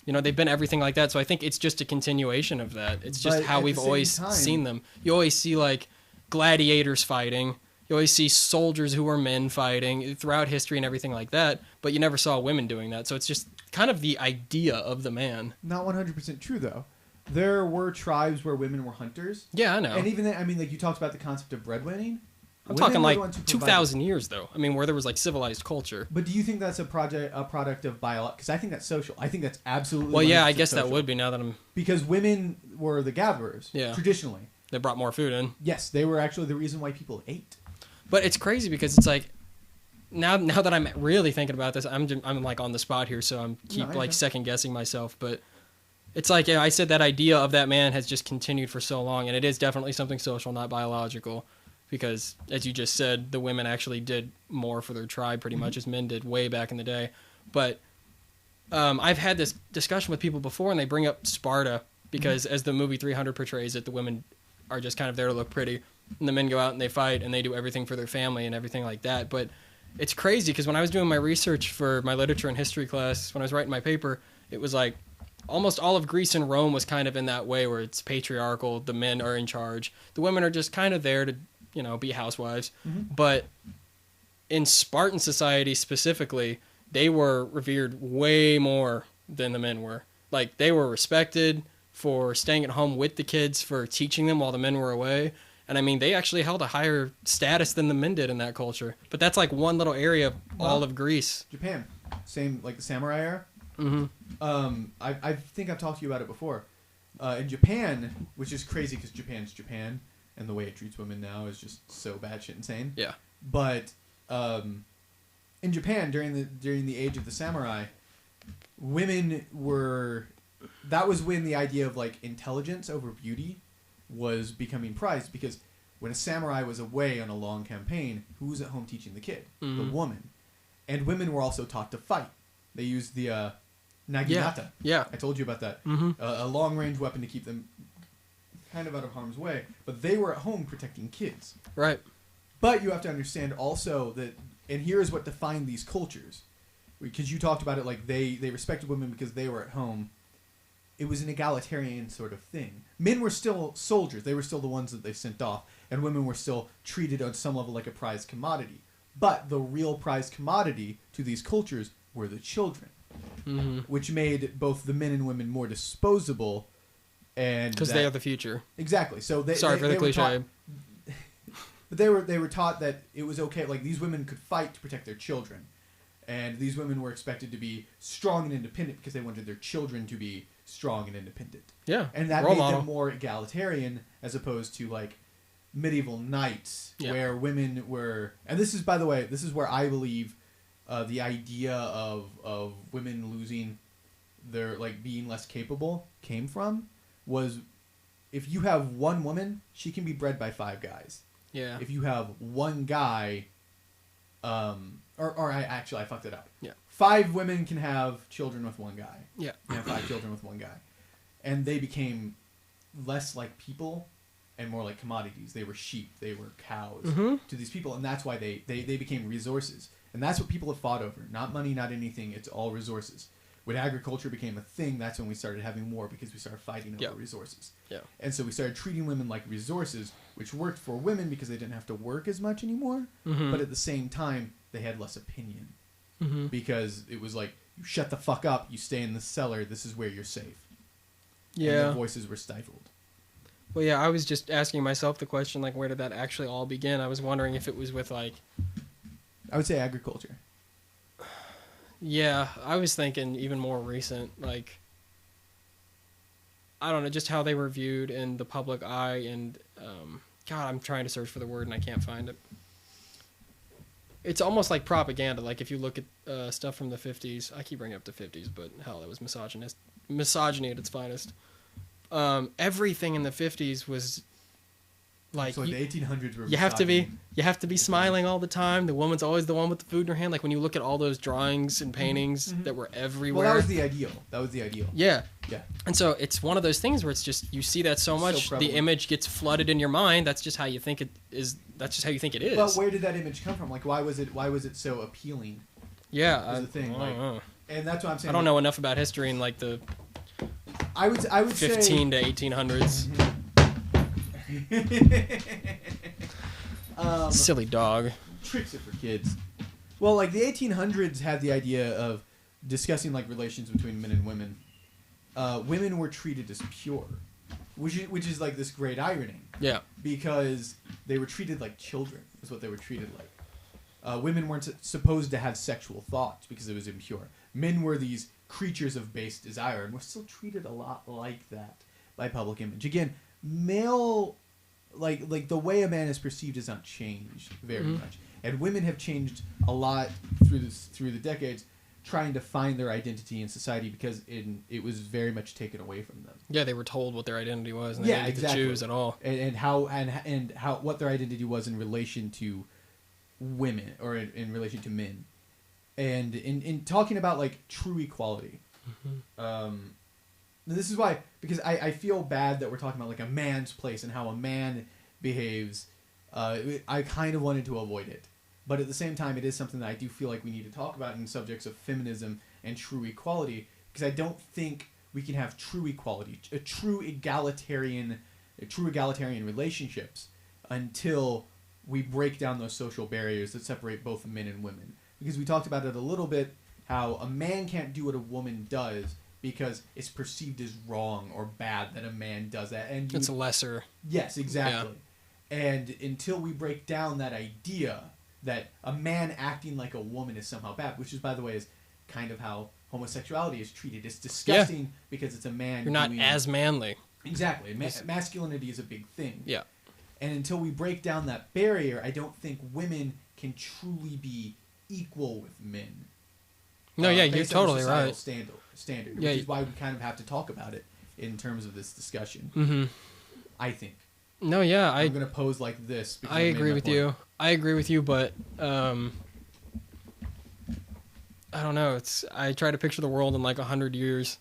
They've been everything like that. So I think it's just a continuation of that. It's just how we've always seen them. You always see like gladiators fighting. You always see soldiers who are men fighting throughout history and everything like that, but you never saw women doing that. So it's just kind of the idea of the man. Not 100% true, though. There were tribes where women were hunters. Yeah, I know. And even then, I mean, like, you talked about the concept of breadwinning. I'm talking like 2,000 years, though. I mean, where there was like civilized culture. But do you think that's a product of biology? Because I think that's social. I think that's absolutely. Well, yeah, I guess social. that would be now that I'm. Because women were the gatherers. Yeah. Traditionally. They brought more food in. Yes, they were actually the reason why people ate. But it's crazy because it's like now that I'm really thinking about this, I'm like on the spot here, so I'm second guessing myself. But it's like I said, that idea of that man has just continued for so long, and it is definitely something social, not biological. Because as you just said, the women actually did more for their tribe pretty much as men did way back in the day. But I've had this discussion with people before, and they bring up Sparta because as the movie 300 portrays it, the women are just kind of there to look pretty. And the men go out and they fight and they do everything for their family and everything like that. But it's crazy because when I was doing my research for my literature and history class, when I was writing my paper, it was like almost all of Greece and Rome was kind of in that way where it's patriarchal. The men are in charge. The women are just kind of there to, be housewives. Mm-hmm. But in Spartan society specifically, they were revered way more than the men were. Like, they were respected for staying at home with the kids, for teaching them while the men were away. And I mean, they actually held a higher status than the men did in that culture. But that's like one little area of all of Greece. Japan. Same, like the samurai era. Mm-hmm. I think I've talked to you about it before. In Japan, which is crazy because Japan's Japan, and the way it treats women now is just so batshit insane. Yeah. But in Japan, during the age of the samurai, women were... That was when the idea of like intelligence over beauty was becoming prized, because when a samurai was away on a long campaign, who was at home teaching the kid? Mm-hmm. The woman. And women were also taught to fight. They used the naginata. Yeah. I told you about that. Mm-hmm. A long-range weapon to keep them kind of out of harm's way. But they were at home protecting kids. Right. But you have to understand also that, and here is what defined these cultures. Because you talked about it like they respected women because they were at home. It was an egalitarian sort of thing. Men were still soldiers. They were still the ones that they sent off. And women were still treated on some level like a prized commodity. But the real prized commodity to these cultures were the children. Mm-hmm. Which made both the men and women more disposable. Because they are the future. Exactly. So Sorry for the cliche. But they were taught that it was okay. Like, these women could fight to protect their children. And these women were expected to be strong and independent because they wanted their children to be strong and independent. Yeah. And that made them more egalitarian as opposed to like medieval knights where women were... And this is, by the way, this is where I believe the idea of women losing their like being less capable came from was if you have one woman, she can be bred by 5 guys. Yeah. If you have one guy, I fucked it up. Yeah. 5 women can have children with one guy. Yeah. You have 5 children with one guy. And they became less like people and more like commodities. They were sheep. They were cows to these people. And that's why they became resources. And that's what people have fought over. Not money, not anything. It's all resources. When agriculture became a thing, that's when we started having war because we started fighting over resources. Yeah. And so we started treating women like resources, which worked for women because they didn't have to work as much anymore. But at the same time, they had less opinion. Because it was like, you shut the fuck up, you stay in the cellar, this is where you're safe. Yeah. And their voices were stifled. Well, yeah, I was just asking myself the question, like, where did that actually all begin? I was wondering if it was with, like... I would say agriculture. Yeah, I was thinking even more recent, like... I don't know, just how they were viewed in the public eye, and... God, I'm trying to search for the word and I can't find it. It's almost like propaganda. Like, if you look at stuff from the 50s... I keep bringing up the 50s, but hell, that was misogyny at its finest. Everything in the 50s was like, so like the 1800s were you have to be smiling all the time. The woman's always the one with the food in her hand. Like when you look at all those drawings and paintings that were everywhere. Well, that was the ideal. Yeah. Yeah. And so it's one of those things where it's just, you see that so much, the image gets flooded in your mind. That's just how you think it is. That's just how you think it is. But where did that image come from? Like, why was it so appealing? Yeah. Was the thing. Like, and that's what I'm saying. I don't know enough about history in like the I would 15 say, to 1800s. Silly dog. Tricks it for kids. Well, like the 1800s had the idea of discussing like relations between men and women. Women were treated as pure, which is like this great irony. Yeah. Because they were treated like children. Is what they were treated like. Women weren't supposed to have sexual thoughts because it was impure. Men were these creatures of base desire, and we're still treated a lot like that by public image. Again, male, like the way a man is perceived has not changed very much, and women have changed a lot through the decades, trying to find their identity in society because it was very much taken away from them. Yeah, they were told what their identity was, and they didn't get to choose at all. And how what their identity was in relation to women or in relation to men. And in talking about like true equality, this is why, because I feel bad that we're talking about like a man's place and how a man behaves. I kind of wanted to avoid it, but at the same time, it is something that I do feel like we need to talk about in subjects of feminism and true equality, because I don't think we can have true equality, true egalitarian relationships until we break down those social barriers that separate both men and women. Because we talked about it a little bit, how a man can't do what a woman does because it's perceived as wrong or bad that a man does that. And it's lesser. Yes, exactly. Yeah. And until we break down that idea that a man acting like a woman is somehow bad, which is, by the way, is kind of how homosexuality is treated. It's disgusting because it's a man. You're not as manly. Exactly. Masculinity is a big thing. Yeah. And until we break down that barrier, I don't think women can truly be equal with men. No, yeah, you're totally right. Standard, which is why we kind of have to talk about it in terms of this discussion. Mm-hmm. I think. No, yeah, I'm going to pose like this. I agree with you. I agree with you, but I don't know. I try to picture the world in like 100 years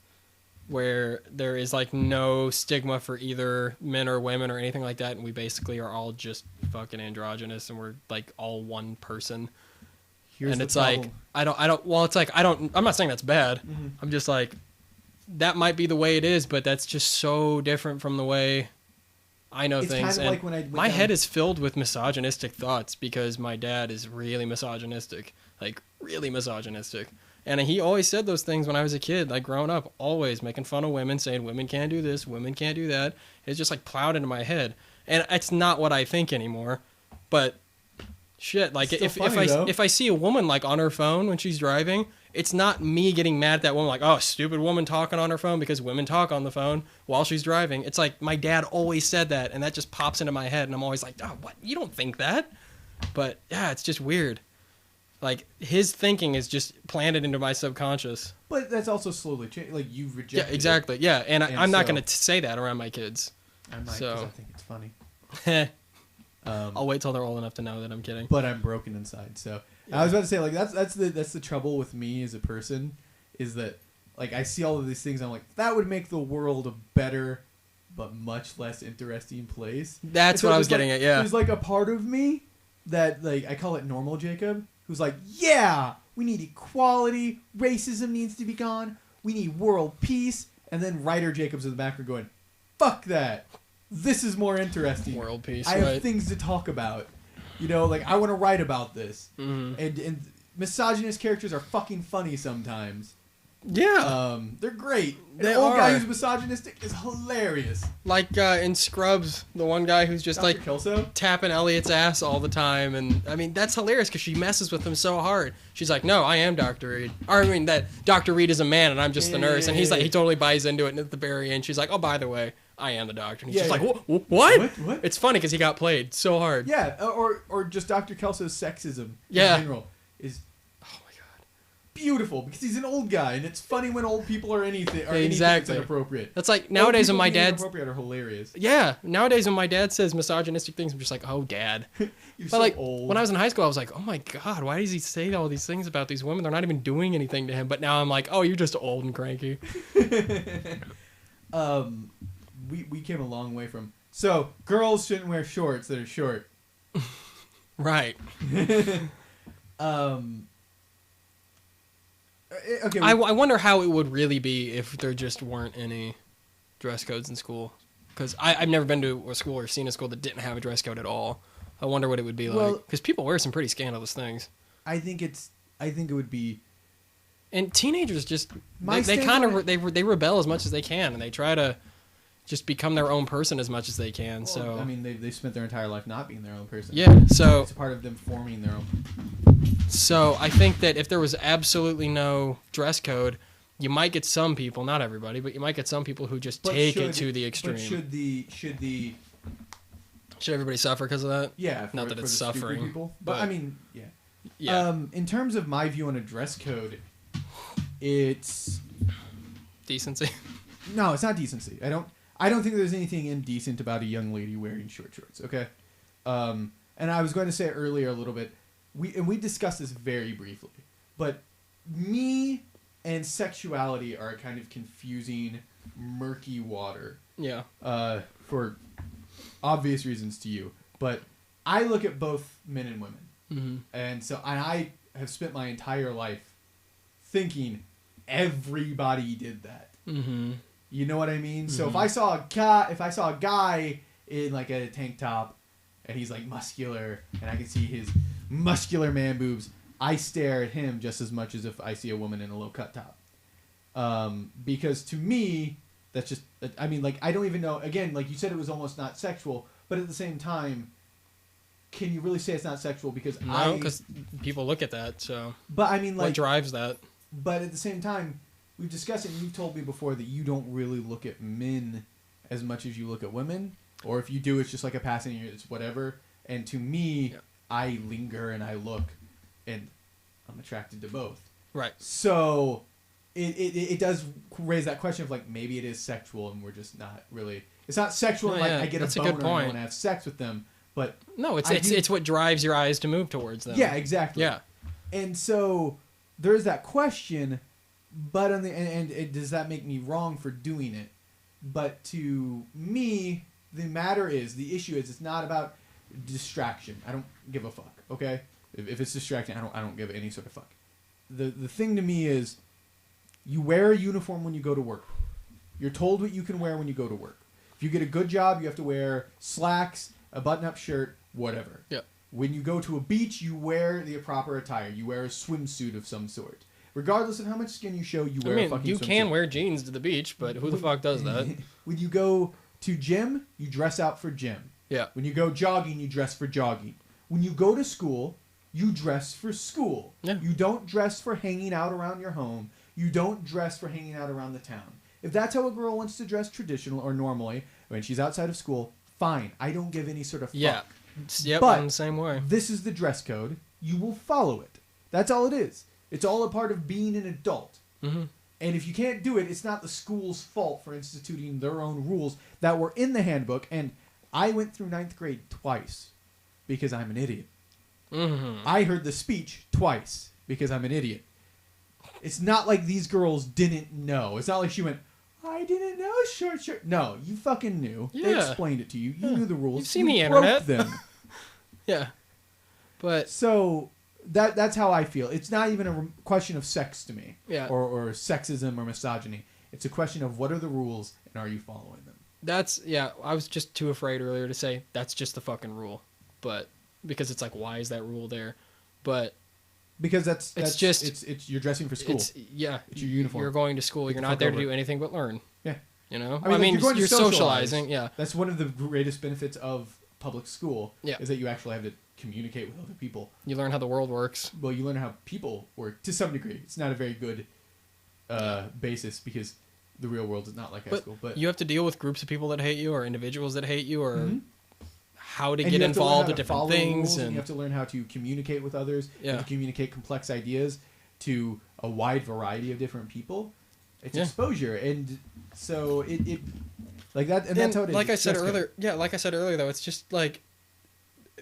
where there is like no stigma for either men or women or anything like that, and we basically are all just fucking androgynous and we're like all one person. And it's like I'm not saying that's bad. Mm-hmm. I'm just like, that might be the way it is, but that's just so different from the way I know things. Kind of like my head is filled with misogynistic thoughts because my dad is really misogynistic, like really misogynistic. And he always said those things when I was a kid, like growing up, always making fun of women, saying women can't do this, women can't do that. It's just like plowed into my head. And it's not what I think anymore, but shit, like if I see a woman like on her phone when she's driving, it's not me getting mad at that woman like, oh, stupid woman talking on her phone, because women talk on the phone while she's driving. It's like my dad always said that, and that just pops into my head, and I'm always like, oh, what? You don't think that? But yeah, it's just weird. Like, his thinking is just planted into my subconscious. But that's also slowly changing. Like, you've rejected Yeah, exactly. it. Yeah, and I'm not so- going to say that around my kids. I might, So- because I think it's funny. I'll wait till they're old enough to know that I'm kidding. But I'm broken inside. So Yeah. I was about to say, like, that's the trouble with me as a person, is that, like, I see all of these things. And I'm like, that would make the world a better, but much less interesting place. That's And so what I was there's, getting like, at, yeah. There's like a part of me that, like, I call it normal Jacob, who's like, yeah, we need equality, racism needs to be gone, we need world peace, and then writer Jacob's in the back are going, fuck that. This is more interesting. World peace, I have right. things to talk about. You know, like, I want to write about this. Mhm. And misogynist characters are fucking funny sometimes. Yeah. They're great. They An old guy are. who's misogynistic is hilarious. Like in Scrubs, the one guy who's just Dr. like Kelso? tapping Elliot's ass all the time. And I mean, that's hilarious because she messes with him so hard. She's like, no, I am Dr. Reed. Or I mean, that Dr. Reed is a man and I'm just the nurse. And he's like, he totally buys into it. And at the very end, she's like, oh, by the way, I am the doctor. And he's just like, what? What? It's funny because he got played so hard. Yeah, or just Dr. Kelso's sexism Yeah. in general is Oh my god. beautiful because he's an old guy and it's funny when old people are anything or Exactly. anything that's inappropriate. That's like nowadays when my Old people being dad's inappropriate are hilarious. yeah, nowadays when my dad says misogynistic things, I'm just like, oh, dad. You're But so like old. when I was in high school, I was like, oh my god, why does he say all these things about these women? They're not even doing anything to him. But now I'm like, oh, you're just old and cranky. We came a long way from. So girls shouldn't wear shorts that are short. Right. Okay. I wonder how it would really be if there just weren't any dress codes in school. Because I've never been to a school or seen a school that didn't have a dress code at all. I wonder what it would be Well- like. Because people wear some pretty scandalous things. I think it would be. And teenagers just My they stance kind on of they rebel as much as they can, and they try to just become their own person as much as they can. So I mean, they spent their entire life not being their own person. yeah, so It's part of them forming their own. So I think that if there was absolutely no dress code, you might get some people, not everybody, but you might get some people who just take it to the extreme. But should the Should everybody suffer because of that? yeah? For, Not that for it's the stupid suffering, people. But but- I mean, yeah. Yeah. In terms of my view on a dress code, it's Decency. no, it's not decency. I don't think there's anything indecent about a young lady wearing short shorts. Okay. And I was going to say earlier a little bit. We discussed this very briefly, but me and sexuality are a kind of confusing, murky water. Yeah. For obvious reasons to you, but I look at both men and women, Mm-hmm. and I have spent my entire life thinking everybody did that. Mm-hmm. You know what I mean? So if Mhm. I saw a guy in like a tank top, and he's like muscular, and I can see his muscular man boobs, I stare at him just as much as if I see a woman in a low cut top. Because to me, that's just, I mean, like, I don't even know, again, like you said, it was almost not sexual, but at the same time, can you really say it's not sexual? Because No, because people look at that. So but I mean, what like, drives that? but at the same time, we've discussed it, and you've told me before that you don't really look at men as much as you look at women, or if you do, it's just like a passing, it's whatever. And to me, Yeah. I linger and I look, and I'm attracted to both. Right. So it does raise that question of like maybe it is sexual and we're just not really. It's not sexual. No, and like yeah, I get that's a a boner good and I point. want to have sex with them, but No, it's I it's do- it's what drives your eyes to move towards them. yeah, exactly. Yeah. And so there's that question, but on the does that make me wrong for doing it? But to me, the issue is it's not about distraction. I don't give a fuck. Okay, if it's distracting, I don't give any sort of fuck. The thing to me is, you wear a uniform when you go to work. You're told what you can wear when you go to work. If you get a good job, you have to wear slacks, a button-up shirt, whatever. Yep. When you go to a beach, you wear the proper attire. You wear a swimsuit of some sort. Regardless of how much skin you show, you wear a fucking you swimsuit. can wear jeans to the beach, but who the fuck does that? When you go to gym, you dress out for gym. Yeah. When you go jogging, you dress for jogging. When you go to school, you dress for school. Yeah. You don't dress for hanging out around your home. You don't dress for hanging out around the town. If that's how a girl wants to dress traditional or normally, when she's outside of school, fine. I don't give any sort of fuck. Yeah. Yep, But I'm the same way. This is the dress code. You will follow it. That's all it is. It's all a part of being an adult. Mm-hmm. And if you can't do it, it's not the school's fault for instituting their own rules that were in the handbook. And I went through 9th grade twice because I'm an idiot. Mm-hmm. I heard the speech twice because I'm an idiot. It's not like these girls didn't know. It's not like she went, I didn't know, short. No, you fucking knew. They Yeah. explained it to you. You knew the rules. You've seen You the broke internet. them. Yeah. But So that's how I feel. It's not even a question of sex to me. Yeah. Or sexism or misogyny. It's a question of what are the rules and are you following them? I was just too afraid earlier to say that's just the fucking rule. But because it's like, why is that rule there? But Because that's just it's you're dressing for school. it's It's your uniform. You're going to school. Get You're the not fuck there to over do it. anything but learn. Yeah. You know? I mean, you're going to socializing. Yeah. That's one of the greatest benefits of public school. Yeah. Is that you actually have to communicate with other people. You learn how the world works. Well, you learn how people work to some degree. It's not a very good basis because the real world is not like high school. But you have to deal with groups of people that hate you or individuals that hate you or Mhm. how to and get you have to learn how involved to in different follow things. rules, and And you have to learn how to communicate with others. You Yeah. have to communicate complex ideas to a wide variety of different people. It's Yeah. exposure, and so it like that, and that's how it is. Like I said That's good. earlier, like I said earlier, though, it's just like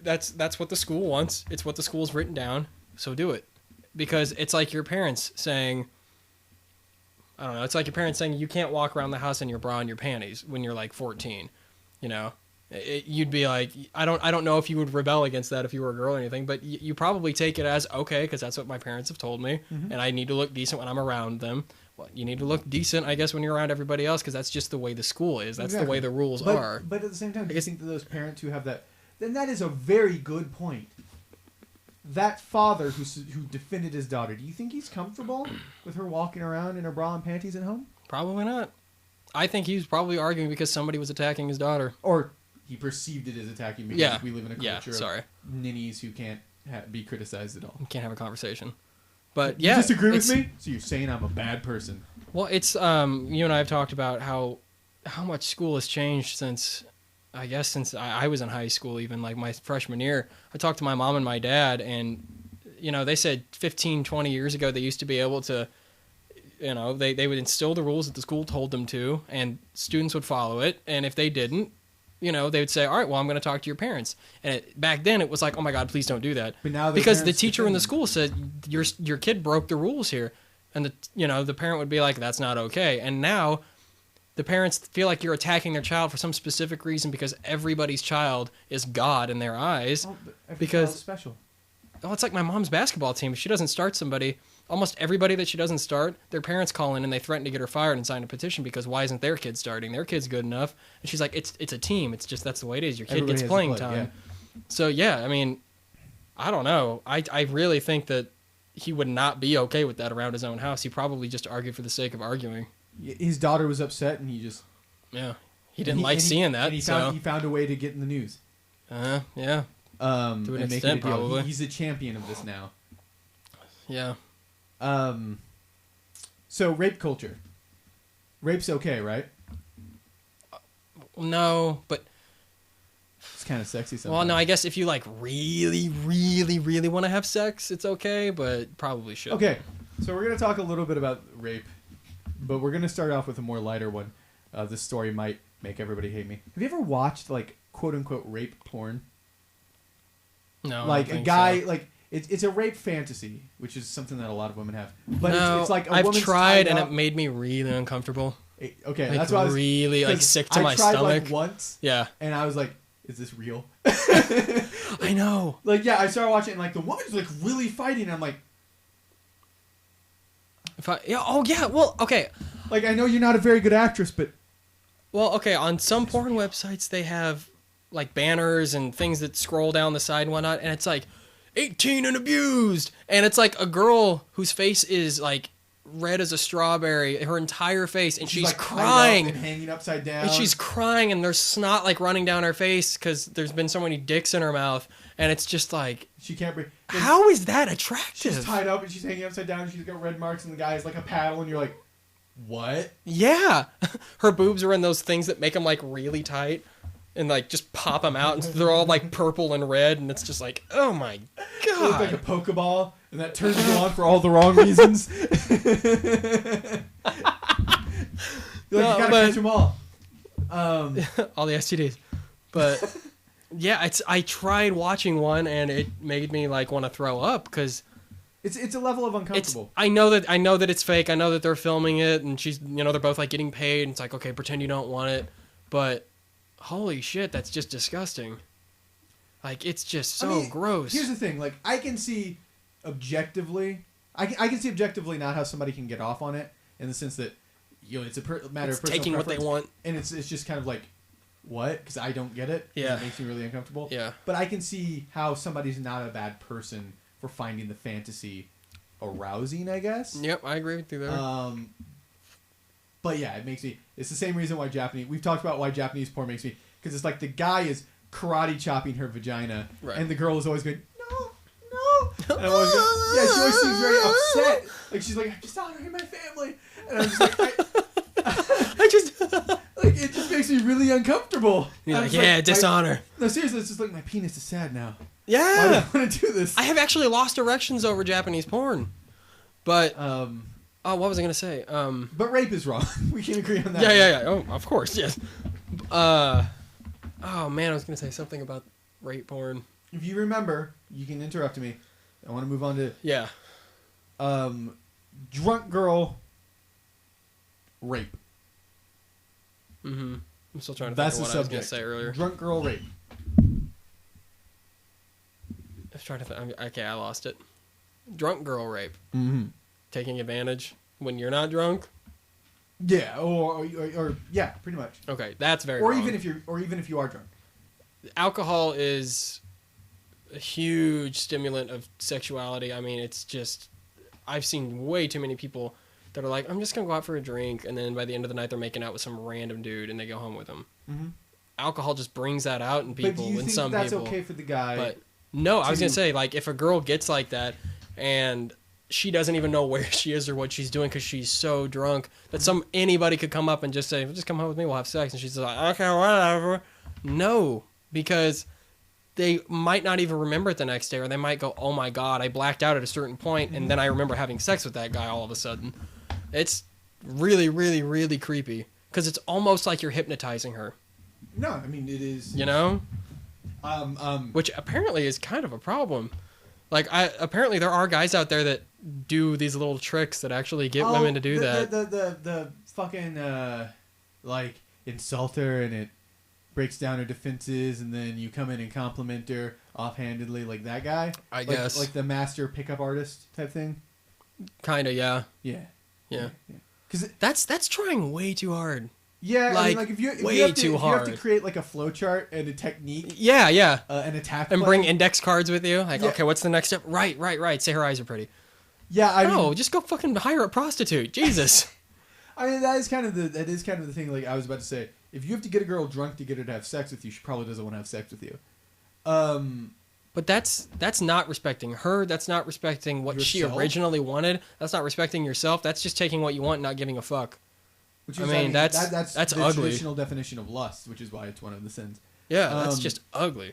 that's what the school wants. It's what the school's written down. So do it, because it's like your parents saying, I don't know. It's like your parents saying you can't walk around the house in your bra and your panties when you're like 14. You know, you'd be like, I don't know if you would rebel against that if you were a girl or anything, but you probably take it as okay because that's what my parents have told me, Mhm. and I need to look decent when I'm around them. Well, you need to look decent, I guess, when you're around everybody else because that's just the way the school is. That's the way the rules are. But at the same time, do you think that those parents who have that, then that is a very good point. That father who defended his daughter, do you think he's comfortable with her walking around in her bra and panties at home? Probably not. I think he was probably arguing because somebody was attacking his daughter. Or he perceived it as attacking because Yeah. we live in a culture sorry. of ninnies who can't be criticized at all. You can't have a conversation. But You yeah, disagree with it's- me? So you're saying I'm a bad person? Well, it's you and I have talked about how much school has changed since I was in high school, even like my freshman year. I talked to my mom and my dad, and they said 15, 20 years ago they used to be able to, they would instill the rules that the school told them to, and students would follow it. And if they didn't, they would say, all right, well, I'm going to talk to your parents. And back then it was like, oh my God, please don't do that. But now because the teacher in the school said your kid broke the rules here. And the parent would be like, that's not okay. And now the parents feel like you're attacking their child for some specific reason because everybody's child is God in their eyes. Oh, but every because- child's special. Oh, it's like my mom's basketball team. If she doesn't start somebody, almost everybody that she doesn't start, their parents call in and they threaten to get her fired and sign a petition because why isn't their kid starting? Their kid's good enough. And she's like, it's a team. It's just that's the way it is. Your kid Everybody gets has to playing play, time. yeah. So yeah, I mean, I don't know. I really think that he would not be okay with that around his own house. He probably just argued for the sake of arguing. His daughter was upset, and he just He didn't like seeing that. And he found a way to get in the news. Yeah. To an and make it a extent, deal. probably. He's a champion of this now. Yeah. So rape culture. Rape's okay, right? No, but It's kind of sexy sometimes. well, no. I guess if you like really, really, really want to have sex, it's okay, but probably should. Okay, so we're gonna talk a little bit about rape, but we're gonna start off with a more lighter one. This story might make everybody hate me. Have you ever watched like quote unquote rape porn? No. I Like don't a think guy, so. like it's a rape fantasy, which is something that a lot of women have. But No, it's like a I've woman's tried tied and up. it made me really uncomfortable. Okay, Like that's why I was really like 'cause sick to my I tried stomach. like once, Yeah. and I was like, "Is this real?" I know. Like, yeah, I started watching, and like the woman's like really fighting. And I'm like, Well, okay. like I know you're not a very good actress, but Well, okay. On some porn websites, they have like banners and things that scroll down the side and whatnot, and it's like 18 and abused, and it's like a girl whose face is like red as a strawberry, her entire face, and she's like tied up crying. and hanging upside down. And she's crying, and there's snot like running down her face because there's been so many dicks in her mouth, and it's just like, She can't breathe. how is that She's attractive? tied up and she's hanging upside down. And she's got red marks, and the guy is like a paddle, and you're like, what? Yeah, her boobs are in those things that make them like really tight. and like just pop them out, and they're all like purple and red, and it's just like, oh my They look like a god. Pokeball, and that turns you on for all the wrong reasons. You're like, you gotta catch them all. All the STDs. But yeah, I tried watching one, and it made me like want to throw up because it's a level of uncomfortable. I know that it's fake. I know that they're filming it, and she's they're both like getting paid. And it's like, okay, pretend you don't want it, but holy shit, that's just disgusting. Like, it's just so gross. Here's the thing: like, I can see objectively not how somebody can get off on it, in the sense that it's a matter of personal taking what they preference, want, and it's just kind of like, what? Because I don't get it. Yeah, it makes me really uncomfortable. Yeah, but I can see how somebody's not a bad person for finding the fantasy arousing, I guess. Yep, I agree with you there. But yeah, it's the same reason why we've talked about why Japanese porn makes me, because it's like the guy is karate chopping her vagina, right. and the girl is always going, no. And I'm always going, yeah, she always seems very upset. Like, she's like, I just honoring my family. And I'm just like, I just like, it just makes me really uncomfortable. You're like, yeah, dishonor. No, seriously, it's just like, my penis is sad now. Yeah. Why do I want to do this? I have actually lost erections over Japanese porn. But, what was I going to say? But rape is wrong. We can agree on that. Yeah. Oh, of course, yes. Oh, man, I was going to say something about rape porn. If you remember, you can interrupt me. I want to move on to... Yeah. Drunk girl rape. Mm-hmm. I'm still trying to That's think of the what subject. I was going to say earlier. Drunk girl rape. I was trying to think. Okay, I lost it. Drunk girl rape. Mm-hmm. Taking advantage when you're not drunk. Yeah, or yeah, pretty much. Okay, that's very Or wrong. even if you are drunk. Alcohol is a huge stimulant of sexuality. I mean, it's just, I've seen way too many people that are like, I'm just gonna go out for a drink, and then by the end of the night they're making out with some random dude and they go home with him. Mm-hmm. Alcohol just brings that out in people. But do you think some that's people. okay for the guy? But no, I was gonna say, like, if a girl gets like that and she doesn't even know where she is or what she's doing because she's so drunk that anybody could come up and just say, just come home with me, we'll have sex, and she's like, okay, whatever. No, because they might not even remember it the next day, or they might go, oh my god, I blacked out at a certain point, and then I remember having sex with that guy all of a sudden. It's really, really, really creepy because it's almost like you're hypnotizing her. No, I mean, it is. You know? Which Which apparently is kind of a problem. Like, apparently there are guys out there that do these little tricks that actually get women to do that. The fucking, like, insult her and it breaks down her defenses, and then you come in and compliment her offhandedly, like that guy? I guess. Like the master pickup artist type thing? Kind of, yeah. Yeah. Yeah. Because that's trying way too hard. Yeah, like, I mean, like if you have to create like a flow chart and a technique, yeah, an attack, and plan. Bring index cards with you. Like, Yeah. okay, what's the next step? Right. Say her eyes are pretty. Yeah, I mean, just go fucking hire a prostitute. Jesus. I mean, that is kind of the thing. Like I was about to say, if you have to get a girl drunk to get her to have sex with you, she probably doesn't want to have sex with you. But that's not respecting her. That's not respecting what she Yourself? originally wanted. That's not respecting yourself. That's just taking what you want and not giving a fuck. Which I is, mean, that's the ugly. traditional definition of lust, which is why it's one of the sins. Yeah, that's just ugly.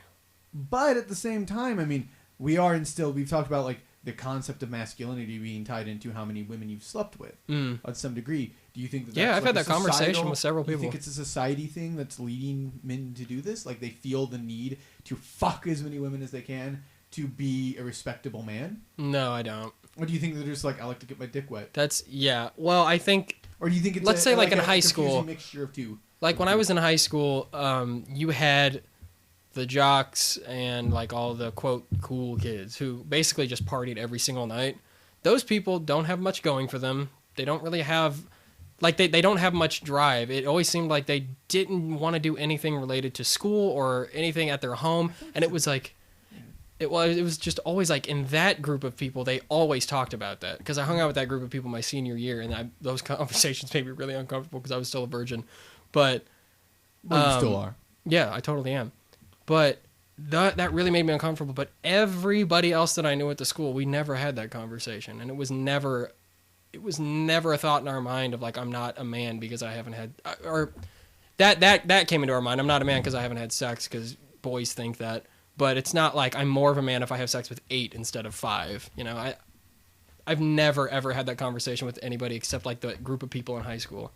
But at the same time, I mean, we've talked about like the concept of masculinity being tied into how many women you've slept with on some degree. Do you think that that's I've like had that conversation with several Do you people. think it's a society thing that's leading men to do this? Like they feel the need to fuck as many women as they can to be a respectable man? No, I don't. Or do you think they're just like, I like to get my dick wet? Well, I think... Or do you think it's let's say in high confusing school, mixture of two? Like when I was in high school, you had the jocks and like all the quote cool kids who basically just partied every single night. Those people don't have much going for them. They don't really have, like they don't have much drive. It always seemed like they didn't want to do anything related to school or anything at their home. And it was like, it was just always like in that group of people, they always talked about that. Because I hung out with that group of people my senior year, and those conversations made me really uncomfortable because I was still a virgin. But Well, you still are. Yeah, I totally am. But that really made me uncomfortable. But everybody else that I knew at the school, we never had that conversation, and it was never a thought in our mind of like, I'm not a man because I haven't had, or that came into our mind. I'm not a man because I haven't had sex, because boys think that. But it's not like I'm more of a man if I have sex with 8 instead of 5. You know, I've never ever had that conversation with anybody except like the group of people in high school.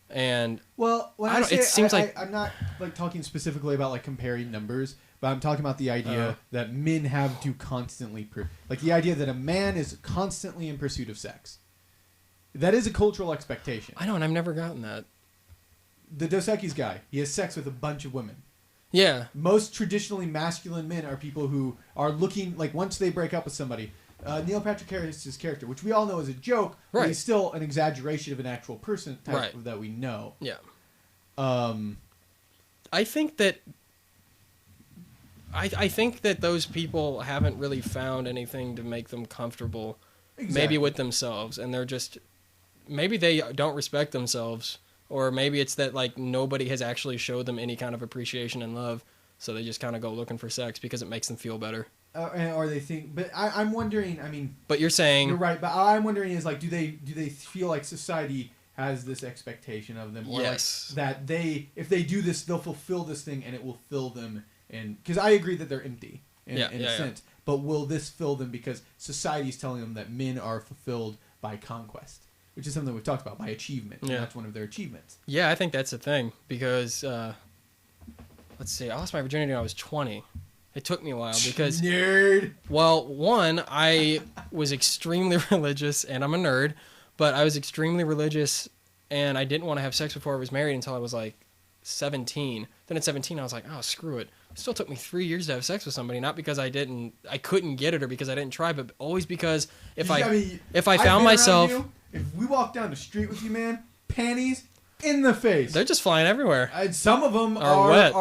And well, when I don't- it seems like I'm not like talking specifically about like comparing numbers, but I'm talking about the idea that men have to constantly like the idea that a man is constantly in pursuit of sex. That is a cultural expectation. I know, and I've never gotten that. The Dos Equis guy, he has sex with a bunch of women. Yeah. Most traditionally masculine men are people who are looking, like, once they break up with somebody. Neil Patrick Harris's character, which we all know is a joke, but he's still an exaggeration of an actual person type that we know. Yeah. I think that I think that those people haven't really found anything to make them comfortable, maybe with themselves, and they're just, maybe they don't respect themselves, or maybe it's that like nobody has actually showed them any kind of appreciation and love, so they just kind of go looking for sex because it makes them feel better. Or they think, but I'm wondering. I mean, but you're saying you're right. But I'm wondering is like, do they feel like society has this expectation of them, or yes, like that if they do this, they'll fulfill this thing and it will fill them. And because I agree that they're empty in a sense, but will this fill them because society is telling them that men are fulfilled by conquest, which is something we've talked about, by achievement. Yeah, and that's one of their achievements. Yeah, I think that's the thing because let's see, I lost my virginity when I was 20. It took me a while because... Nerd! Well, one, I was extremely religious, and I'm a nerd, but I was extremely religious, and I didn't want to have sex before I was married until I was, like, 17. Then at 17, I was like, oh, screw it. It still took me 3 years to have sex with somebody, not because I couldn't get it or because I didn't try, but always because if I found myself... If we walk down the street with you, man, panties in the face. They're just flying everywhere. Some of them are wet.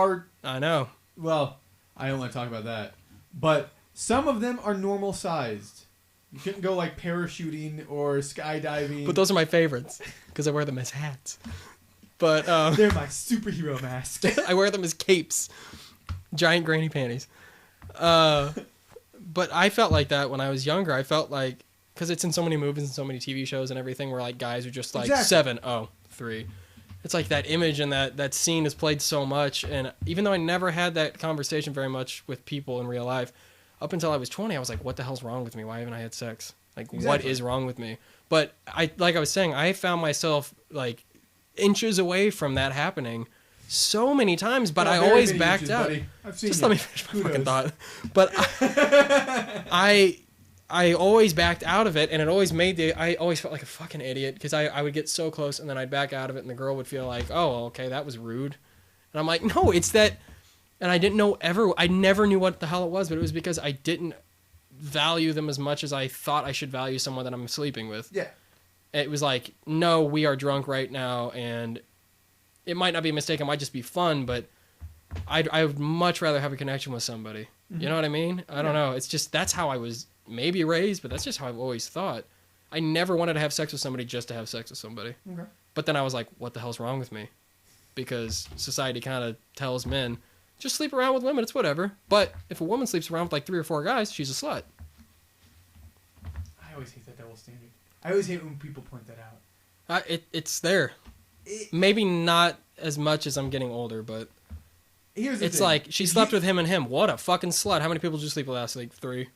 I know. Well... I don't want to talk about that. But some of them are normal sized. You couldn't go like parachuting or skydiving. But those are my favorites because I wear them as hats. But they're my superhero mask. I wear them as capes. Giant granny panties. But I felt like that when I was younger. I felt like, because it's in so many movies and so many TV shows and everything where like guys are just like 7, 3. It's like that image and that scene is played so much. And even though I never had that conversation very much with people in real life, up until I was 20, I was like, what the hell's wrong with me? Why haven't I had sex? Like, what is wrong with me? But like I was saying, I found myself like inches away from that happening so many times, but I always backed out. I've seen Just let me finish my fucking thought. But I always backed out of it, and it always I always felt like a fucking idiot because I would get so close and then I'd back out of it and the girl would feel like, oh, okay, that was rude. And I'm like, no, it's that, and I never knew what the hell it was, but it was because I didn't value them as much as I thought I should value someone that I'm sleeping with. Yeah. It was like, no, we are drunk right now, and it might not be a mistake, it might just be fun, but I would much rather have a connection with somebody. Mm-hmm. You know what I mean? I don't know. It's just, that's how I was maybe raised, but that's just how I've always thought. I never wanted to have sex with somebody just to have sex with somebody. Okay. But then I was like, what the hell's wrong with me? Because society kind of tells men, just sleep around with women, it's whatever. But if a woman sleeps around with like 3 or 4 guys, she's a slut. I always hate that double standard. I always hate when people point that out. It's there. Maybe not as much as I'm getting older, but it's thing. Like, she slept with him and him. What a fucking slut. How many people did you sleep with last week? 3?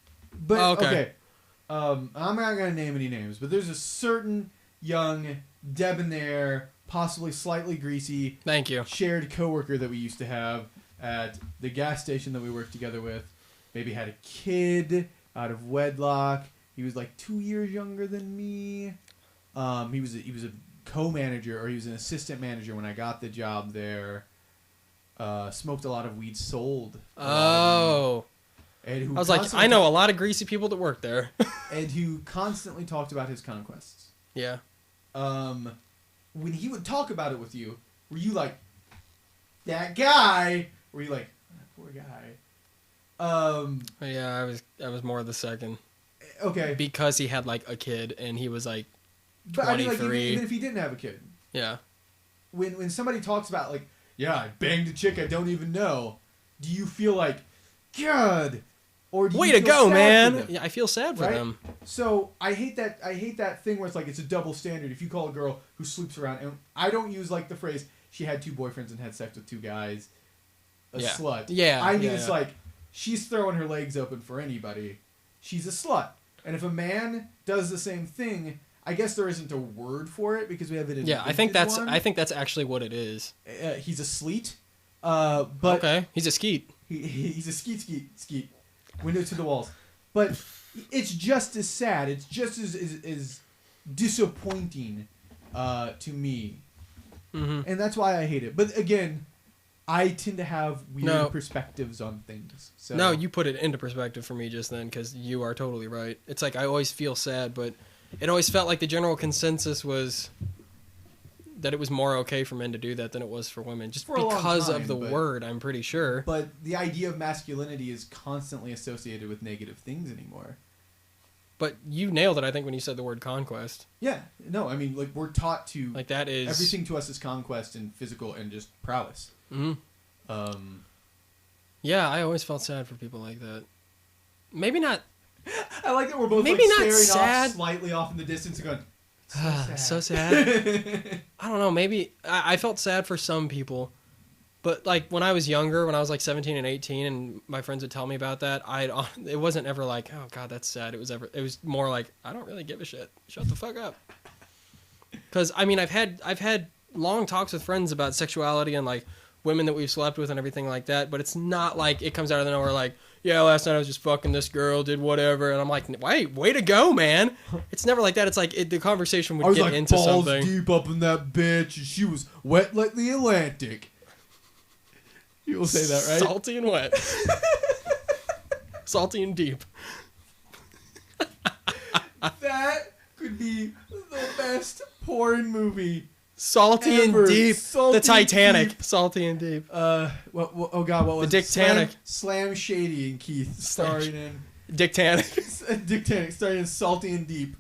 But, okay. I'm not going to name any names, but there's a certain young, debonair, possibly slightly greasy, thank you, shared coworker that we used to have at the gas station that we worked together with. Maybe had a kid out of wedlock. He was like 2 years younger than me. He was a co-manager, or he was an assistant manager when I got the job there. Smoked a lot of weed, sold. Oh. And who I was like, I know a lot of greasy people that work there. And who constantly talked about his conquests. Yeah. When he would talk about it with you, were you like, that guy? Were you like, that poor guy? Yeah, I was more the second. Okay. Because he had like a kid and he was like 23. But I mean, like, even if he didn't have a kid. Yeah. When somebody talks about like, yeah, I banged a chick I don't even know, do you feel like, God? Or do way you to feel go, sad man! Yeah, I feel sad for right? them. So I hate that thing where it's like it's a double standard. If you call a girl who sleeps around, and I don't use like the phrase she had 2 boyfriends and had sex with 2 guys. A Yeah. slut. Yeah, I mean, yeah, it's yeah. like she's throwing her legs open for anybody. She's a slut. And if a man does the same thing, I guess there isn't a word for it because we have it in Yeah, I think that's actually what it is. He's a sleet. But Okay, he's a skeet. he's a skeet. Window to the walls. But it's just as sad. It's just as disappointing to me. Mm-hmm. And that's why I hate it. But again, I tend to have weird No. perspectives on things. So No, you put it into perspective for me just then, because you are totally right. It's like I always feel sad, but it always felt like the general consensus was that it was more okay for men to do that than it was for women, just For a long because time, of the but- word, I'm pretty sure. But the idea of masculinity is constantly associated with negative things anymore. But you nailed it, I think, when you said the word conquest. Yeah. No, I mean, like, we're taught to... Like, that is... everything to us is conquest and physical and just prowess. Mm-hmm. Yeah, I always felt sad for people like that. Maybe not... I like that we're both Maybe like not staring sad. off slightly off in the distance and going, So sad. I don't know, maybe... I felt sad for some people. But, like, when I was younger, when I was, like, 17 and 18, and my friends would tell me about that, it wasn't ever like, oh, God, that's sad. It was more like, I don't really give a shit. Shut the fuck up. Because, I mean, I've had long talks with friends about sexuality and, like, women that we've slept with and everything like that, but it's not like it comes out of the nowhere like, yeah, last night I was just fucking this girl, did whatever, and I'm like, way to go, man. It's never like that. It's like the conversation I would was get like into balls something. deep up in that bitch, and she was wet like the Atlantic. You will say that, right? Salty and wet. Salty and deep. That could be the best porn movie. Salty Ever. and deep. Salty The Titanic. deep. Salty and deep. Oh god, what was The it? Dick-tanic. Slam Shady and Keith starring in Dictanic. Dick-tanic starring in Salty and Deep.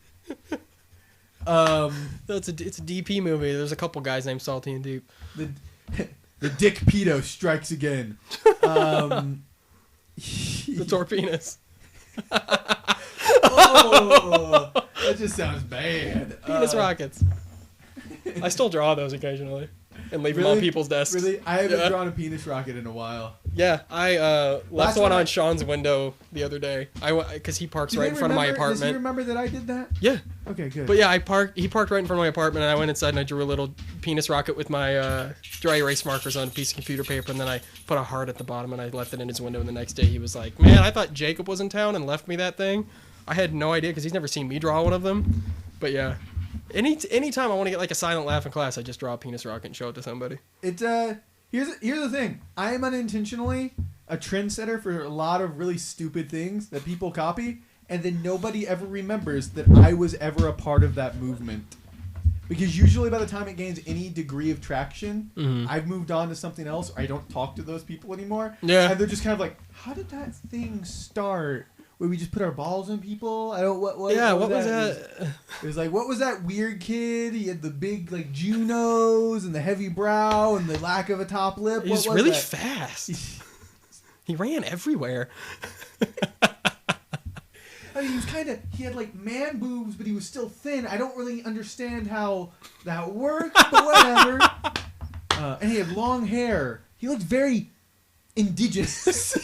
No, it's a DP movie. There's a couple guys named Salty and Deep. The Dick Pedo strikes again. The Torpenis. Oh, that just sounds bad. Penis rockets. I still draw those occasionally and leave them on people's desks. Really? I haven't Yeah. drawn a penis rocket in a while. Yeah, I Last left one time on Sean's window the other day. Because he parks Do right they in front of my remember- Does he apartment. remember that I did that? Yeah, Okay, good. but yeah, he parked right in front of my apartment, and I went inside and I drew a little penis rocket with my dry erase markers on a piece of computer paper, and then I put a heart at the bottom, and I left it in his window. And the next day, he was like, "Man, I thought Jacob was in town and left me that thing." I had no idea because he's never seen me draw one of them. But yeah, anytime I want to get like a silent laugh in class, I just draw a penis rocket and show it to somebody. It's here's the thing. I am unintentionally a trendsetter for a lot of really stupid things that people copy, and then nobody ever remembers that I was ever a part of that movement. Because usually by the time it gains any degree of traction, Mhm. I've moved on to something else, or I don't talk to those people anymore. Yeah. And they're just kind of like, how did that thing start? Where we just put our balls on people? I don't what Yeah, what was It that? was like, what was that weird kid? He had the big like Jew nose and the heavy brow and the lack of a top lip. He What was was really that? fast. He ran everywhere. I mean, he had like man boobs, but he was still thin. I don't really understand how that worked, but whatever. And he had long hair. He looked very indigenous.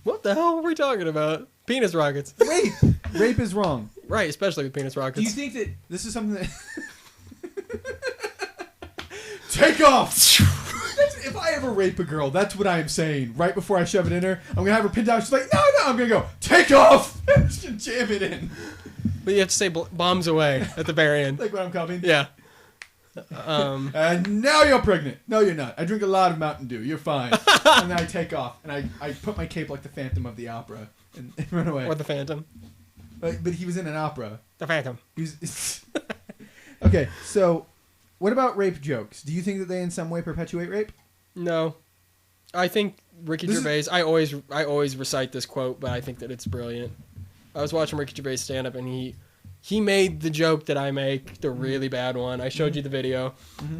What the hell were we talking about? Penis rockets. Rape. Rape is wrong. Right, especially with penis Do you rockets. think that this is something that... Take off! If I ever rape a girl, that's what I am saying. Right before I shove it in her, I'm going to have her pinned down. She's like, no, I'm going to go, take off! Just jam it in. But you have to say bombs away at the very end. Like when I'm coming. Yeah. And now you're pregnant. No, you're not. I drink a lot of Mountain Dew. You're fine. And then I take off. And I put my cape like the Phantom of the Opera. And run away. Or the Phantom. But he was in an opera. The Phantom. He was... Okay, so... What about rape jokes? Do you think that they in some way perpetuate rape? No. I think Ricky Gervais, I always recite this quote, but I think that it's brilliant. I was watching Ricky Gervais stand up, and he made the joke that I make, the really bad one. I showed you the video,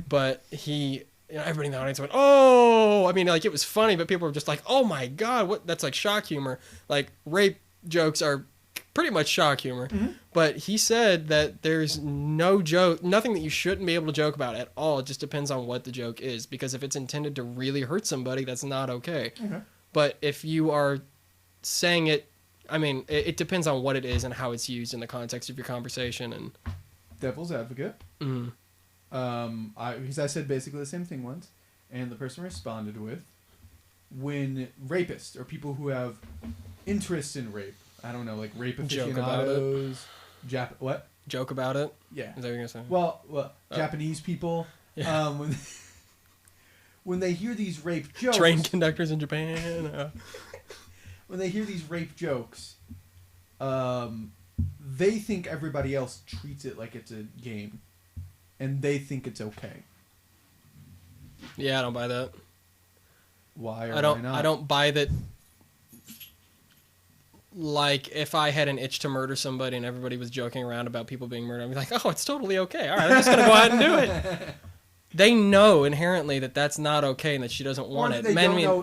but everybody in the audience went, oh! I mean, like, it was funny, but people were just like, oh my god, what? That's like shock humor. Like, rape jokes are pretty much shock humor. Mm-hmm. But he said that there's no joke, nothing that you shouldn't be able to joke about at all. It just depends on what the joke is. Because if it's intended to really hurt somebody, that's not okay. Okay. But if you are saying it, I mean, it depends on what it is and how it's used in the context of your conversation. And Devil's advocate. mm, Because I said basically the same thing once, and the person responded with, when rapists or people who have interest in rape, I don't know, like rape Joke about aficionados, what? joke about it. Yeah. Is that what you're going to say? Well, Japanese people, Yeah. when they hear these rape jokes, Train conductors in Japan. when they hear these rape jokes, they think everybody else treats it like it's a game, and they think it's okay. Yeah, I don't buy that. Why or I don't. why not? I don't buy that. Like, if I had an itch to murder somebody and everybody was joking around about people being murdered, I'd be like, "Oh, it's totally okay. All right, I'm just gonna go out and do it." They know inherently that that's not okay and that she doesn't want it.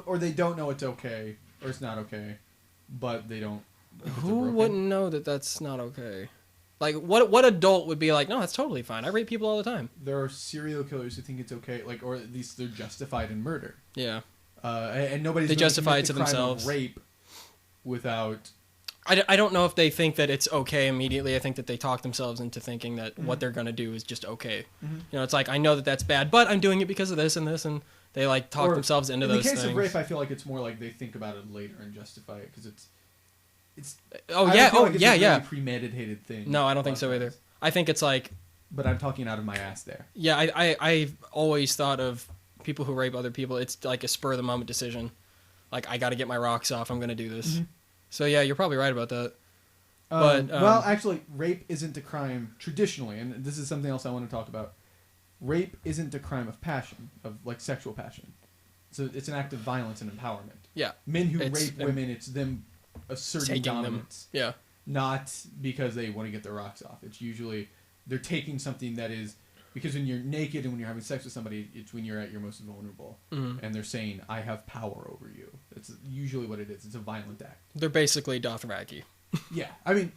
Or they don't know it's okay or it's not okay, but they don't. Who wouldn't know that that's not okay? Like, what adult would be like, "No, that's totally fine. I rape people all the time." There are serial killers who think it's okay, like, or at least they're justified in murder. Yeah. And nobody's They gonna justify commit it to the crime of themselves. rape without. I don't know if they think that it's okay immediately. I think that they talk themselves into thinking that what they're going to do is just okay. Mm-hmm. You know, it's like, I know that that's bad, but I'm doing it because of this and this, and they like talk themselves into those things. In the case of rape, I feel like it's more like they think about it later and justify it because it's. Oh I yeah, feel oh like it's yeah, a really yeah. premeditated thing. No, I don't think so either. I think it's like. But I'm talking out of my ass there. Yeah, I've always thought of people who rape other people. It's like a spur of the moment decision. Like, I got to get my rocks off. I'm going to do this. Mm-hmm. So yeah, you're probably right about that. But well, actually, rape isn't a crime traditionally, and this is something else I want to talk about. Rape isn't a crime of passion, of like sexual passion. So it's an act of violence and empowerment. Yeah, Men who rape women, it's them asserting dominance. Yeah. Not because they want to get their rocks off. It's usually they're taking something that is because when you're naked and when you're having sex with somebody, it's when you're at your most vulnerable, and they're saying, "I have power over you." It's usually what it is. It's a violent act. They're basically Dothraki. Yeah, I mean,